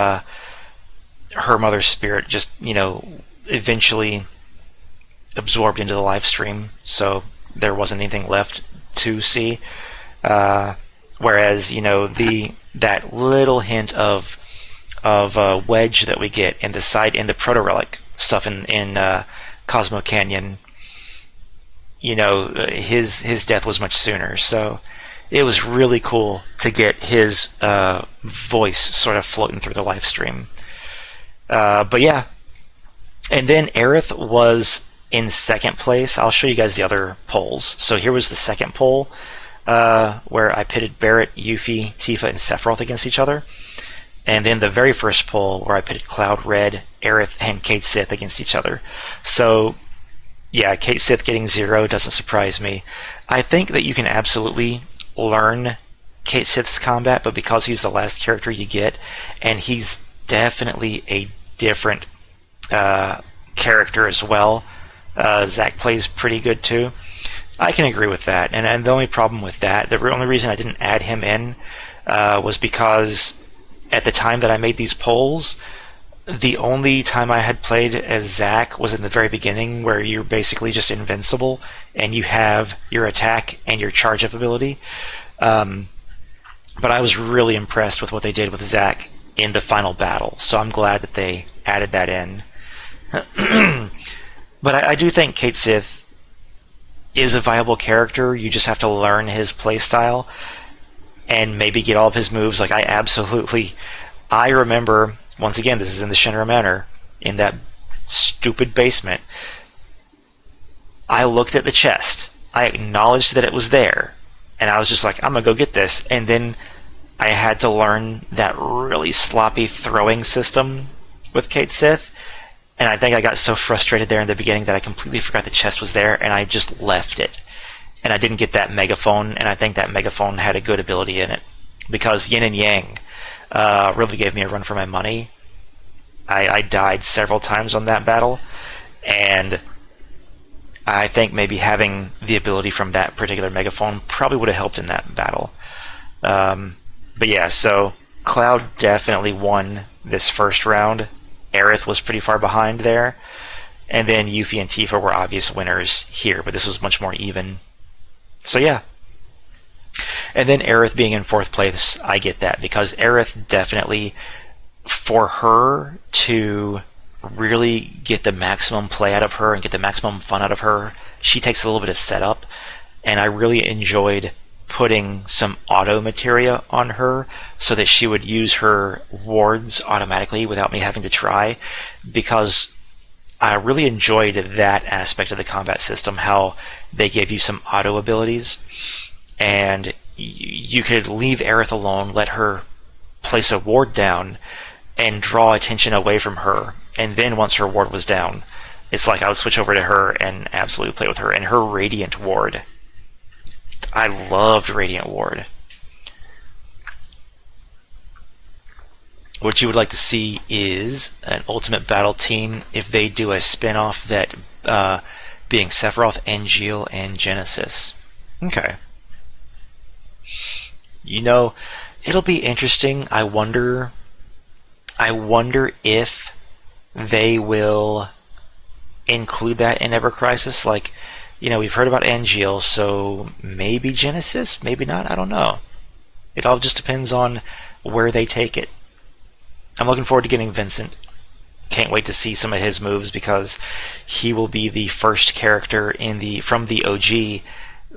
her mother's spirit just eventually absorbed into the live stream, so there wasn't anything left to see. Whereas that little hint of Wedge that we get in the proto relic stuff in Cosmo Canyon, his death was much sooner. So it was really cool to get his voice sort of floating through the live stream. But yeah, and then Aerith was in second place. I'll show you guys the other polls. So here was the second poll, where I pitted Barrett, Yuffie, Tifa, and Sephiroth against each other. And then the very first poll where I pitted Cloud, Red, Aerith, and Kate Sith against each other. So yeah, Kate Sith getting 0 doesn't surprise me. I think that you can absolutely learn Kate Sith's combat, but because he's the last character you get, and he's definitely a different character as well. Zack plays pretty good too. I can agree with that, and the only problem with that, the only reason I didn't add him in was because at the time that I made these polls, the only time I had played as Zack was in the very beginning, where you're basically just invincible and you have your attack and your charge up ability. But I was really impressed with what they did with Zack in the final battle, so I'm glad that they added that in. But I do think Kate Sith is a viable character. You just have to learn his playstyle and maybe get all of his moves. Like, I remember, once again, this is in the Shinra Manor, in that stupid basement, I looked at the chest, I acknowledged that it was there, and I was just like, I'm gonna go get this, and then I had to learn that really sloppy throwing system with Kate Sith, and I think I got so frustrated there in the beginning that I completely forgot the chest was there, and I just left it. And I didn't get that megaphone, and I think that megaphone had a good ability in it, because Yin and Yang really gave me a run for my money. I died several times on that battle, and I think maybe having the ability from that particular megaphone probably would have helped in that battle. But yeah, so Cloud definitely won this first round. Aerith was pretty far behind there. And then Yuffie and Tifa were obvious winners here, but this was much more even. So yeah. And then Aerith being in fourth place, I get that, because Aerith definitely, for her to really get the maximum play out of her and get the maximum fun out of her, she takes a little bit of setup, and I really enjoyed putting some auto materia on her so that she would use her wards automatically without me having to try, because I really enjoyed that aspect of the combat system, how they gave you some auto abilities, and you could leave Aerith alone, let her place a ward down, and draw attention away from her. And then once her ward was down, it's like I would switch over to her and absolutely play with her. And her Radiant ward, I loved Radiant ward. What you would like to see is an Ultimate Battle team if they do a spin-off that being Sephiroth, Angeal, and Genesis. Okay. You know, it'll be interesting. I wonder if they will include that in Ever Crisis. Like, you know, we've heard about Angeal, so maybe Genesis, maybe not, I don't know. It all just depends on where they take it. I'm looking forward to getting Vincent. Can't wait to see some of his moves, because he will be the first character from the OG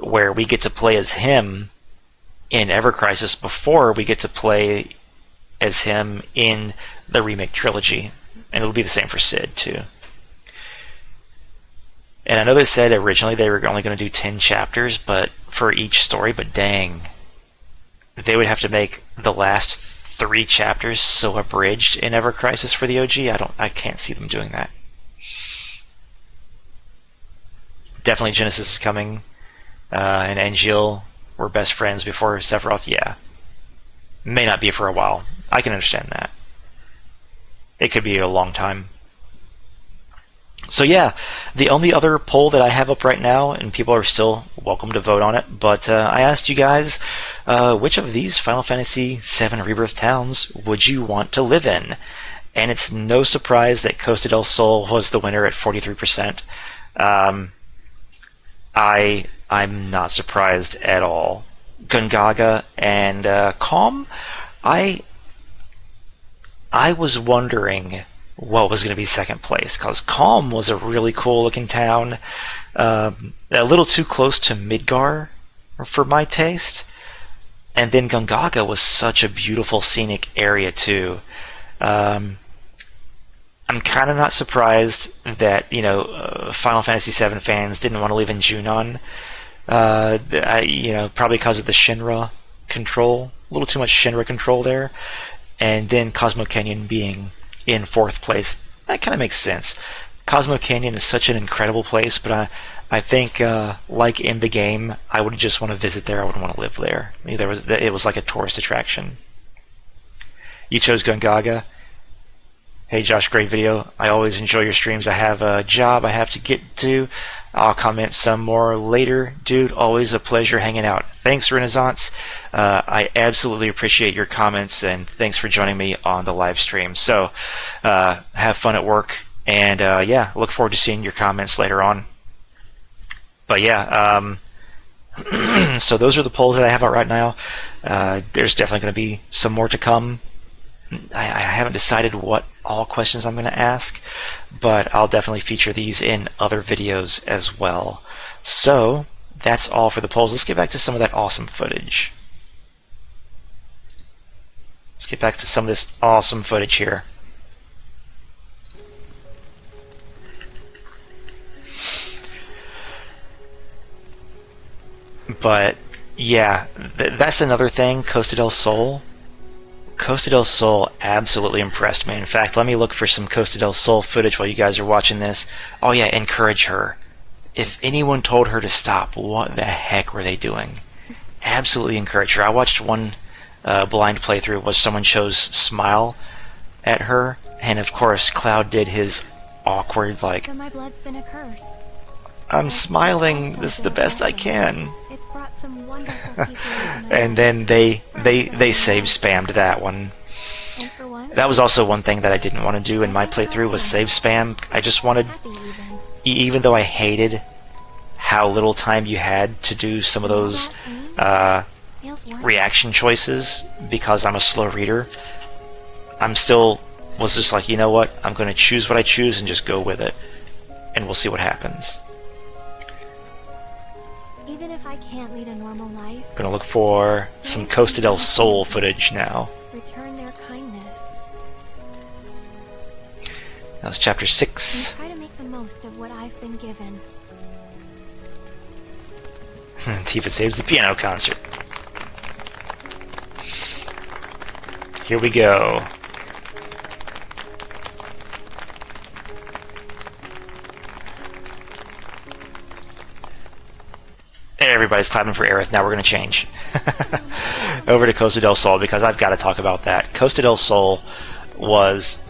where we get to play as him in Ever Crisis before we get to play as him in the remake trilogy. And it'll be the same for Sid too. And I know they said originally they were only going to do 10 chapters for each story, but dang, they would have to make the last 3 chapters so abridged in Ever Crisis for the OG. I can't see them doing that. Definitely Genesis is coming, and Angeal were best friends before Sephiroth. Yeah, may not be for a while. I can understand that. It could be a long time. So yeah, the only other poll that I have up right now, and people are still welcome to vote on it, but I asked you guys, which of these Final Fantasy VII Rebirth towns would you want to live in? And it's no surprise that Costa del Sol was the winner at 43%. I'm not surprised at all. Gungaga and Calm, I was wondering what was going to be second place, because Calm was a really cool looking town, a little too close to Midgar for my taste, and then Gungaga was such a beautiful scenic area too. I'm kind of not surprised that Final Fantasy VII fans didn't want to live in Junon, probably because of the Shinra control, a little too much Shinra control there, and then Cosmo Canyon being in 4th place. That kind of makes sense. Cosmo Canyon is such an incredible place, but I think, like in the game, I would just want to visit there. I wouldn't want to live there. It was like a tourist attraction. You chose Gungaga. Hey Josh, great video. I always enjoy your streams. I have a job I have to get to. I'll comment some more later. Dude, always a pleasure hanging out. Thanks, Renaissance. I absolutely appreciate your comments, and thanks for joining me on the live stream. So, have fun at work, and yeah, look forward to seeing your comments later on. But yeah, so those are the polls that I have out right now. There's definitely going to be some more to come. I haven't decided what all questions I'm going to ask, but I'll definitely feature these in other videos as well. So that's all for the polls. Let's get back to some of that awesome footage. Let's get back to some of this awesome footage here. But yeah, that's another thing, Costa del Sol. Costa del Sol absolutely impressed me. In fact, let me look for some Costa del Sol footage while you guys are watching this. Oh yeah, encourage her. If anyone told her to stop, what the heck were they doing? Absolutely encourage her. I watched one blind playthrough where someone chose Smile at her, and of course Cloud did his awkward, like, So my blood's been a curse. I'm smiling, this is the best I can. It's brought some wonderful people into my And then they save spammed that one. And for once, That was also one thing that I didn't want to do in my playthrough, was save spam. I just wanted, happy even. even though I hated how little time you had to do some of those Feels wonderful. reaction choices, because I'm a slow reader, was just like, you know what, I'm going to choose what I choose and just go with it, and we'll see what happens. Even if I can't lead a normal life, I'm going to look for some Costa del Sol footage now. return their kindness That was chapter 6. and try to make them most of what I've been given. Tifa saves the piano concert. Here we go. Everybody's clapping for Aerith. Now we're going to change. Over to Costa del Sol, because I've got to talk about that. Costa del Sol was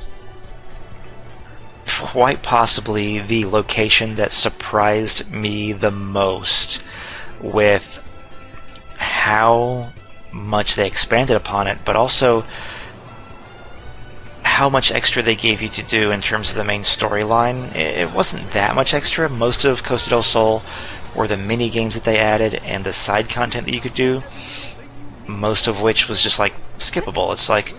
quite possibly the location that surprised me the most with how much they expanded upon it, but also how much extra they gave you to do in terms of the main storyline. It wasn't that much extra. Most of Costa del Sol were the mini games that they added and the side content that you could do, most of which was just like skippable. It's like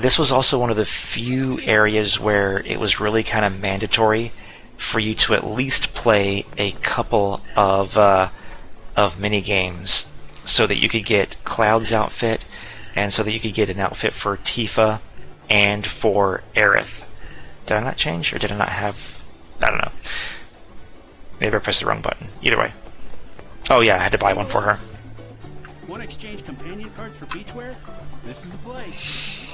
this was also one of the few areas where it was really kind of mandatory for you to at least play a couple of mini games so that you could get Cloud's outfit and so that you could get an outfit for Tifa and for Aerith. Did I not change, or did I not have... I don't know. Maybe I pressed the wrong button. Either way. Oh yeah, I had to buy one for her. Want to exchange companion cards for beachwear? This is the place.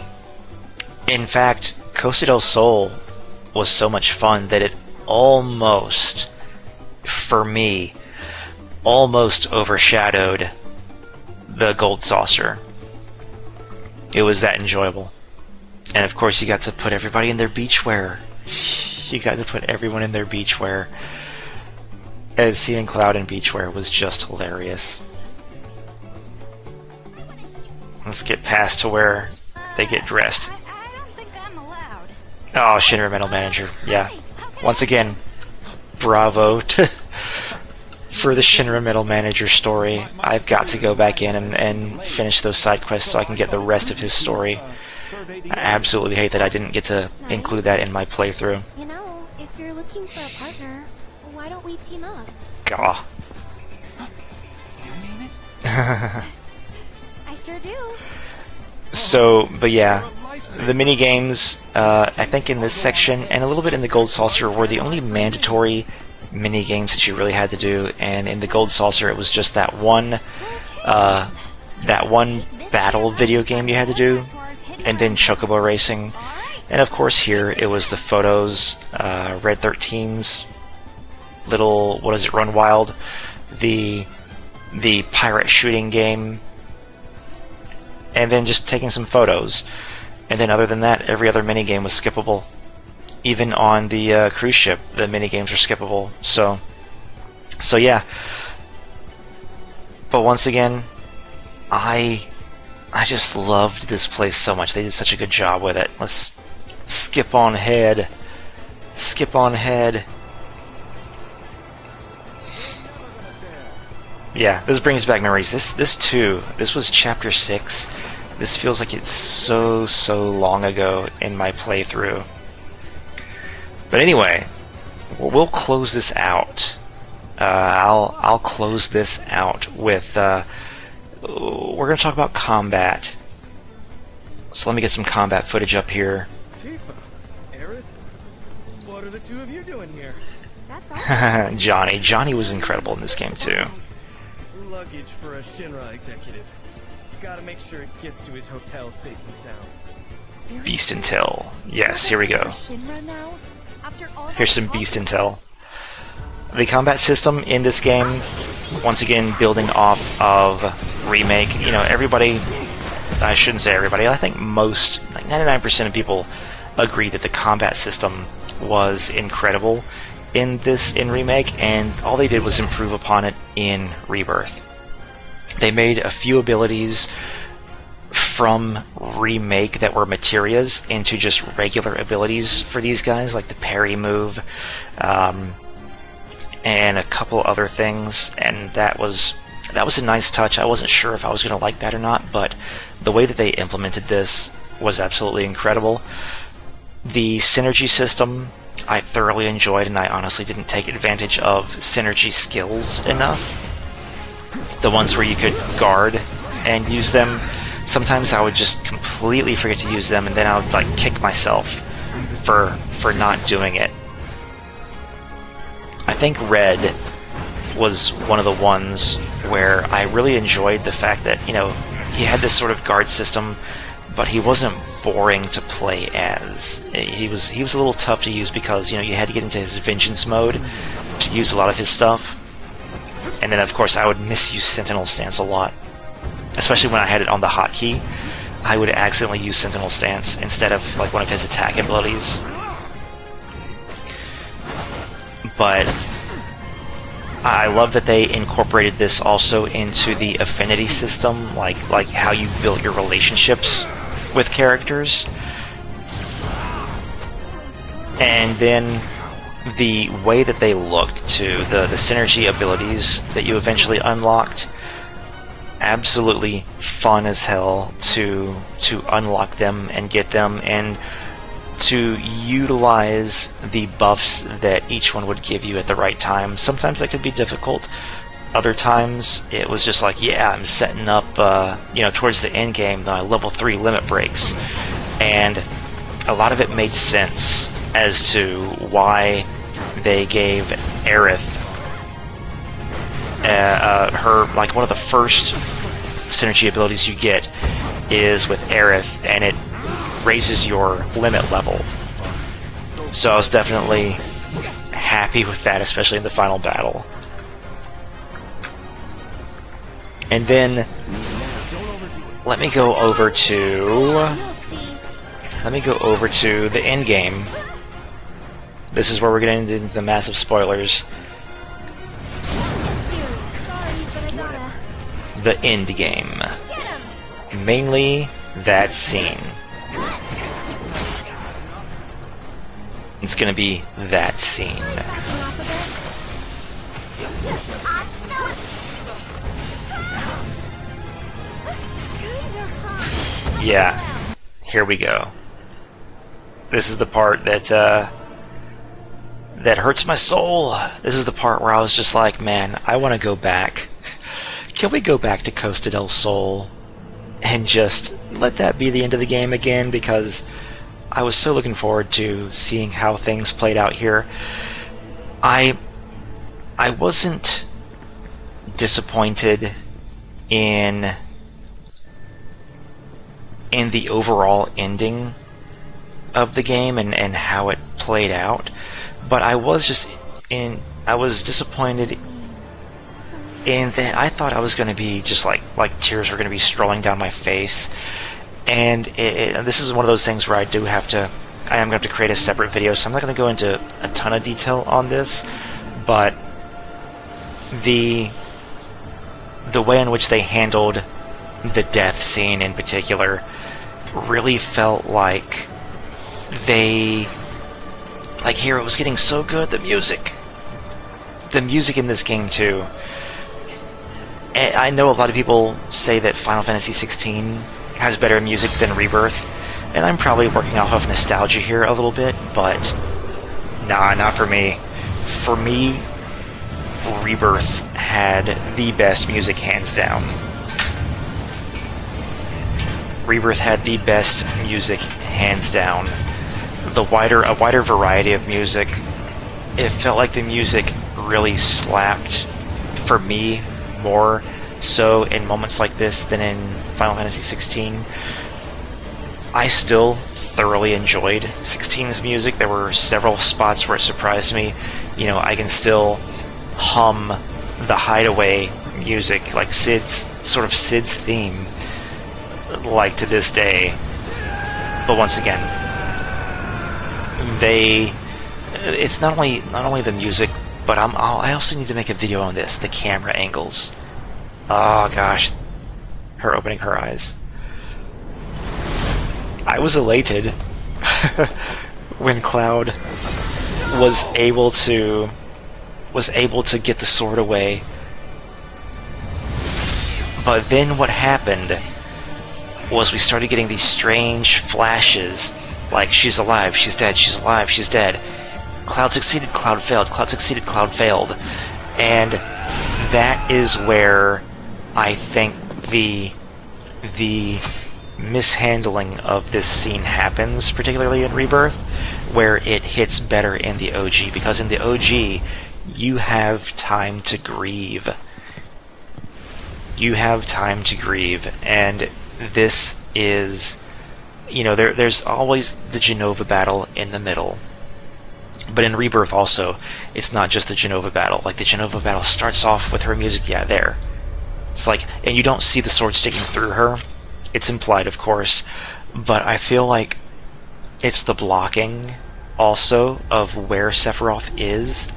In fact, Costa del Sol was so much fun that it almost, for me, almost overshadowed the Gold Saucer. It was that enjoyable. And of course you got to put everybody in their beachwear. You got to put everyone in their beachwear. As seeing Cloud in beachwear was just hilarious. Let's get past to where they get dressed. I don't think I'm allowed. Oh, Shinra Metal Manager. Yeah. Once again, bravo for the Shinra Metal Manager story. I've got to go back in and finish those side quests so I can get the rest of his story. I absolutely hate that I didn't get to include that in my playthrough. You know, if you're looking for a partner, why don't we team up? Gah. You mean it? I sure do. So, but yeah, the mini games, I think in this section and a little bit in the Gold Saucer were the only mandatory mini games that you really had to do. And in the Gold Saucer, it was just that one battle video game you had to do, and then Chocobo Racing. And of course here it was the photos, Red 13's little, what is it, Run Wild, the pirate shooting game, and then just taking some photos. And then other than that, every other minigame was skippable. Even on the cruise ship, the minigames are skippable. So yeah. But once again, I just loved this place so much. They did such a good job with it. Let's skip on ahead. Skip on ahead. Yeah, this brings back memories. This too. This was chapter 6. This feels like it's so long ago in my playthrough. But anyway, we'll close this out. I'll close this out with. We're going to talk about combat. So let me get some combat footage up here. Tifa, Aerith, what are the two of you doing here? That's all. Johnny was incredible in this game too. Luggage for a Shinra executive. Gotta make sure it gets to his hotel safe and sound. Seriously? Beast Intel. Yes, here we go. Shinra now? After all Here's some that Beast talk? Intel. The combat system in this game, once again, building off of Remake. You know, everybody, I shouldn't say everybody, I think most, like 99% of people agree that the combat system was incredible in Remake, and all they did was improve upon it in Rebirth. They made a few abilities from Remake that were materias into just regular abilities for these guys, like the parry move, and a couple other things, and that was a nice touch. I wasn't sure if I was going to like that or not, but the way that they implemented this was absolutely incredible. The synergy system I thoroughly enjoyed, and I honestly didn't take advantage of synergy skills enough. The ones where you could guard and use them. Sometimes I would just completely forget to use them, and then I would like kick myself for not doing it. think Red was one of the ones where I really enjoyed the fact that, you know, he had this sort of guard system, but he wasn't boring to play as. He was a little tough to use because, you know, you had to get into his vengeance mode to use a lot of his stuff. And then, of course, I would misuse Sentinel Stance a lot, especially when I had it on the hotkey. I would accidentally use Sentinel Stance instead of like one of his attack abilities. But I love that they incorporated this also into the affinity system, like how you build your relationships with characters. And then the way that they looked too, the synergy abilities that you eventually unlocked, absolutely fun as hell to unlock them and get them, and to utilize the buffs that each one would give you at the right time. Sometimes that could be difficult. Other times it was just like, yeah, I'm setting up, you know, towards the end game, the level 3 limit breaks, and a lot of it made sense as to why they gave Aerith her, like, one of the first synergy abilities you get is with Aerith, and it raises your limit level. So I was definitely happy with that, especially in the final battle. And then let me go over to the end game. This is where we're getting into the massive spoilers. The end game. Mainly that scene. It's gonna be that scene. Yeah, here we go. This is the part that that hurts my soul. This is the part where I was just like, man, I want to go back. Can we go back to Costa del Sol and just let that be the end of the game again? Because I was so looking forward to seeing how things played out here. I wasn't disappointed in the overall ending of the game and how it played out, but I was disappointed in that I thought I was going to be just like tears were going to be strolling down my face. And this is one of those things where I am going to have to create a separate video, so I'm not going to go into a ton of detail on this, but the way in which they handled the death scene in particular really felt like here it was getting so good. The music in this game too. And I know a lot of people say that Final Fantasy XVI has better music than Rebirth, and I'm probably working off of nostalgia here a little bit, but nah, not for me. For me, Rebirth had the best music, hands down. Rebirth had the best music, hands down. A wider variety of music. It felt like the music really slapped for me more so in moments like this than in Final Fantasy XVI. I still thoroughly enjoyed 16's music. There were several spots where it surprised me. You know, I can still hum the Hideaway music, like Sid's theme, like to this day. But once again, it's not only the music, but I also need to make a video on this, the camera angles. Oh gosh, her opening her eyes. I was elated when Cloud was able to get the sword away. But then what happened was we started getting these strange flashes, like she's alive, she's dead, she's alive, she's dead. Cloud succeeded, Cloud failed, Cloud succeeded, Cloud failed. And that is where I think the mishandling of this scene happens, particularly in Rebirth, where it hits better in the OG, because in the OG you have time to grieve. You have time to grieve, and this is, there's always the Genova battle in the middle. But in Rebirth also, it's not just the Genova battle. Like, the Genova battle starts off with her music, there. It's like, and you don't see the sword sticking through her. It's implied, of course, but I feel like it's the blocking also of where Sephiroth is,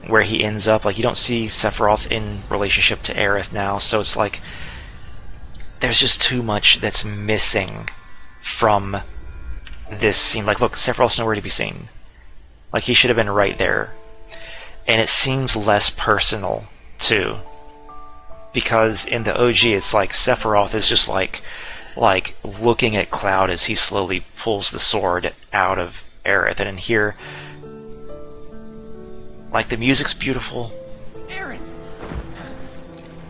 where he ends up. Like, you don't see Sephiroth in relationship to Aerith now, so it's like there's just too much that's missing from this scene. Like, look, Sephiroth's nowhere to be seen. Like, he should have been right there. And it seems less personal, too. Because in the OG, it's like Sephiroth is just like looking at Cloud as he slowly pulls the sword out of Aerith. And in here, like, the music's beautiful. Aerith!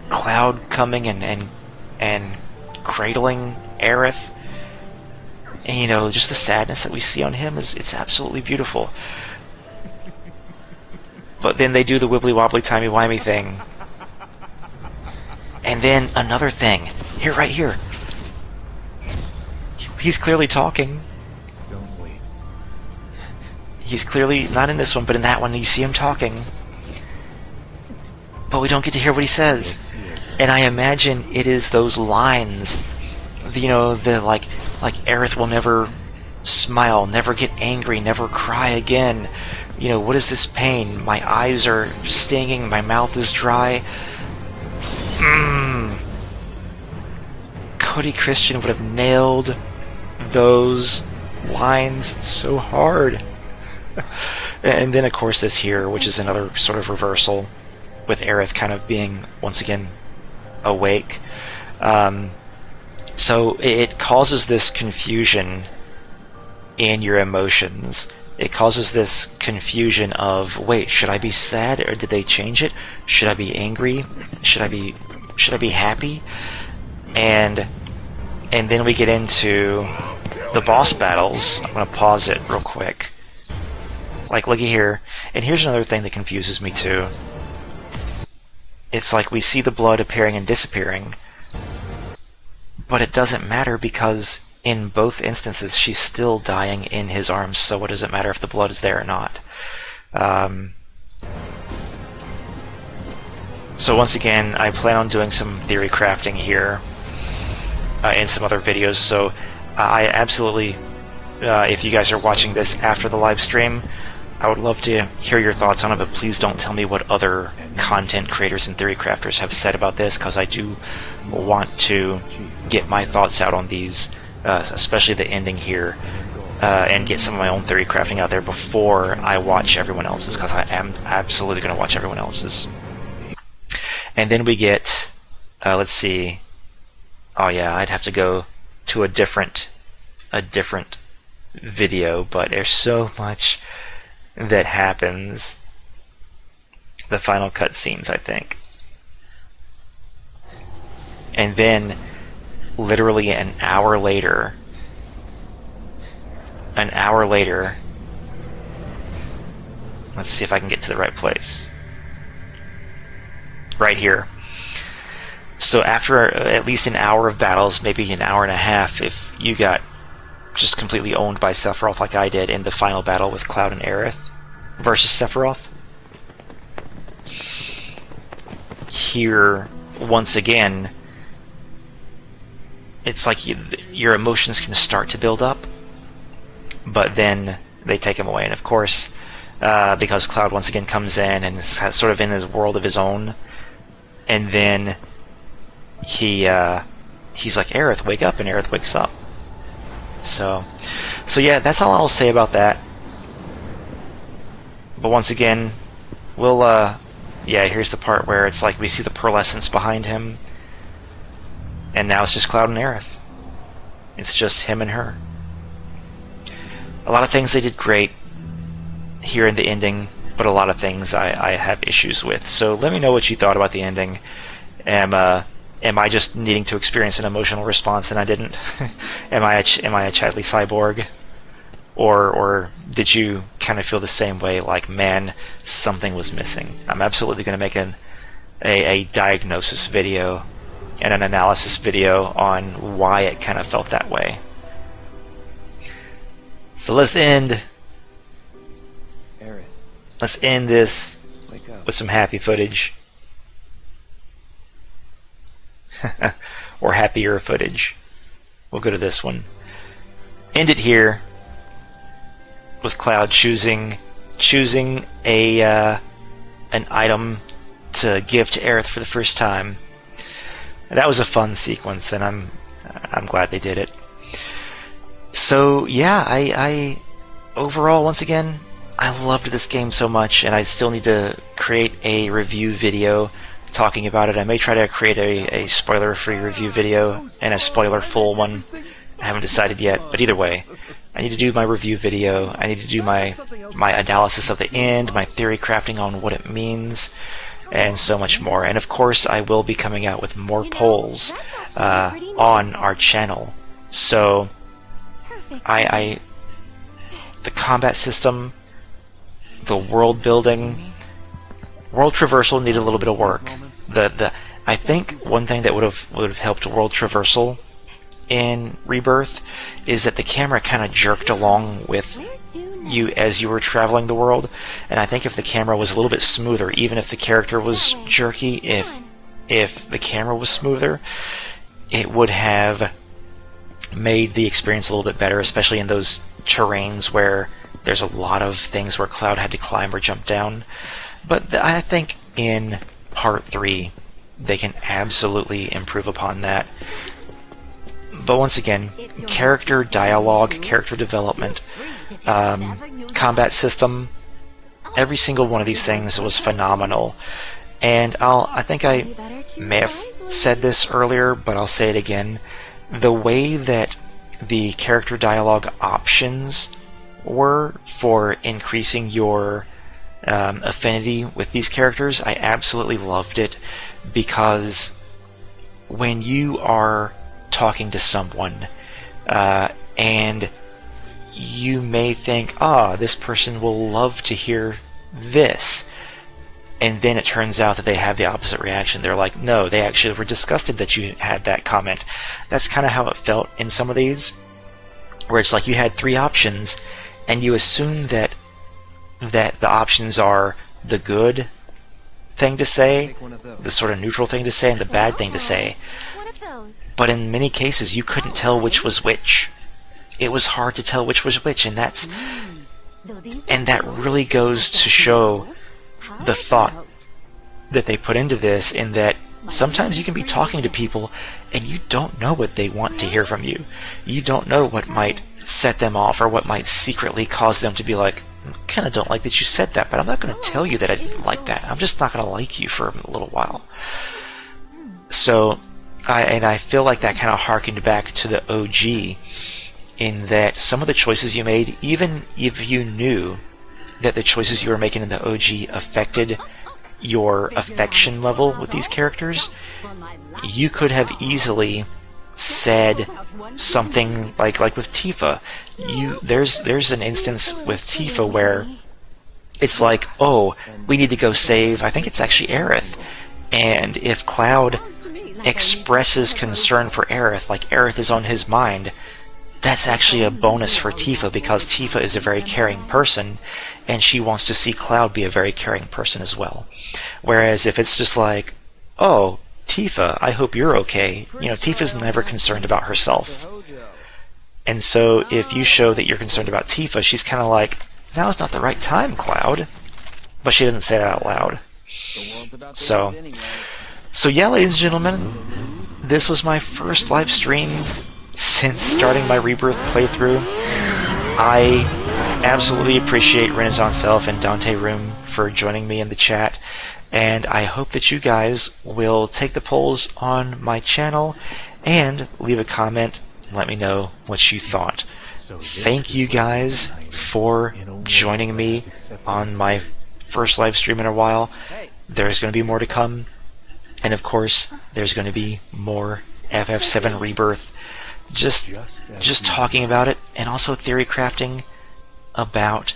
Cloud coming and cradling Aerith. And, just the sadness that we see on him it's absolutely beautiful. But then they do the wibbly-wobbly, timey-wimey thing. And then another thing. Right here. He's clearly talking. Don't wait. He's clearly, not in this one, but in that one, you see him talking. But we don't get to hear what he says. And I imagine it is those lines, the like Aerith will never smile, never get angry, never cry again. What is this pain? My eyes are stinging, my mouth is dry. Cody Christian would have nailed those lines so hard. And then, of course, this here, which is another sort of reversal, with Aerith kind of being, once again, awake. So it causes this confusion in your emotions. It causes this confusion of, wait, should I be sad, or did they change it? Should I be angry? Should I be happy? And then we get into the boss battles. I'm gonna pause it real quick. Like, looky here. And here's another thing that confuses me too. It's like we see the blood appearing and disappearing, but it doesn't matter because in both instances she's still dying in his arms, so what does it matter if the blood is there or not? So once again, I plan on doing some theory crafting here in some other videos, so I absolutely, if you guys are watching this after the live stream, I would love to hear your thoughts on it, but please don't tell me what other content creators and theory crafters have said about this, because I do want to get my thoughts out on these, especially the ending here, and get some of my own theory crafting out there before I watch everyone else's, because I am absolutely going to watch everyone else's. And then we get, let's see, oh yeah, I'd have to go to a different video, but there's so much that happens. The final cutscenes, I think. And then, literally an hour later, let's see if I can get to the right place. Right here. So after at least an hour of battles, maybe an hour and a half, if you got just completely owned by Sephiroth like I did in the final battle with Cloud and Aerith versus Sephiroth, here, once again, it's like your emotions can start to build up, but then they take them away. And of course, because Cloud once again comes in and is sort of in his world of his own, and then he's like, Aerith, wake up, and Aerith wakes up. So yeah, that's all I'll say about that. But once again, we'll, yeah, here's the part where it's like we see the pearlescence behind him, and now it's just Cloud and Aerith. It's just him and her. A lot of things they did great here in the ending, but a lot of things I have issues with. So let me know what you thought about the ending. Am I just needing to experience an emotional response and I didn't? Am I a Chadley cyborg? or did you kind of feel the same way, like, man, something was missing? I'm absolutely going to make a diagnosis video and an analysis video on why it kind of felt that way. So let's end this Wake up. with some happy footage. Or happier footage. We'll go to this one. End it here with Cloud choosing an item to give to Aerith for the first time. That was a fun sequence, and I'm glad they did it. So yeah, I overall, once again, I loved this game so much, and I still need to create a review video talking about it. I may try to create a spoiler-free review video and a spoiler-full one. I haven't decided yet, but either way, I need to do my review video. I need to do my analysis of the end, my theory crafting on what it means, and so much more. And of course, I will be coming out with more polls on our channel. So, the combat system, the world building, world traversal needed a little bit of work. I think one thing that would have helped world traversal in Rebirth is that the camera kind of jerked along with you as you were traveling the world, and I think if the camera was a little bit smoother, even if the character was jerky, if the camera was smoother, it would have made the experience a little bit better, especially in those terrains where there's a lot of things where Cloud had to climb or jump down. But I think in Part 3 they can absolutely improve upon that. But once again, character dialogue, character development, combat system, every single one of these things was phenomenal. And I think I may have said this earlier, but I'll say it again. The way that the character dialogue options were for increasing your affinity with these characters, I absolutely loved it, because when you are talking to someone and you may think, this person will love to hear this, and then it turns out that they have the opposite reaction. They're like, no, they actually were disgusted that you had that comment. That's kind of how it felt in some of these, where it's like you had three options and you assume that the options are the good thing to say, the sort of neutral thing to say, and the bad thing to say. But in many cases, you couldn't tell which was which. It was hard to tell which was which, and that really goes to show the thought that they put into this, in that sometimes you can be talking to people and you don't know what they want to hear from you. You don't know what might set them off, or what might secretly cause them to be like, I kind of don't like that you said that, but I'm not going to tell you that I didn't like that. I'm just not going to like you for a little while. So, I feel like that kind of harkened back to the OG, in that some of the choices you made, even if you knew that the choices you were making in the OG affected your affection level with these characters, you could have easily said something like with Tifa. There's an instance with Tifa where it's like, oh, we need to go save, I think it's actually Aerith, and if Cloud expresses concern for Aerith, like Aerith is on his mind, that's actually a bonus for Tifa, because Tifa is a very caring person, and she wants to see Cloud be a very caring person as well. Whereas if it's just like, oh, Tifa, I hope you're okay, Tifa's never concerned about herself. And so if you show that you're concerned about Tifa, she's kind of like, now's not the right time, Cloud. But she doesn't say that out loud. So yeah, ladies and gentlemen, this was my first live stream since starting my Rebirth playthrough. I absolutely appreciate Renaissance Elf and Dante Room for joining me in the chat, and I hope that you guys will take the polls on my channel and leave a comment and let me know what you thought. Thank you guys for joining me on my first live stream in a while. There's going to be more to come, and of course there's going to be more FF7 Rebirth, just talking about it, and also theory crafting about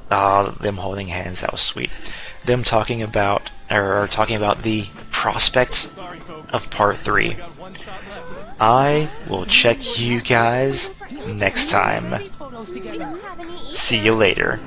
them holding hands. That was sweet. Them talking about the prospects of Part 3. I will check you guys next time. See you later.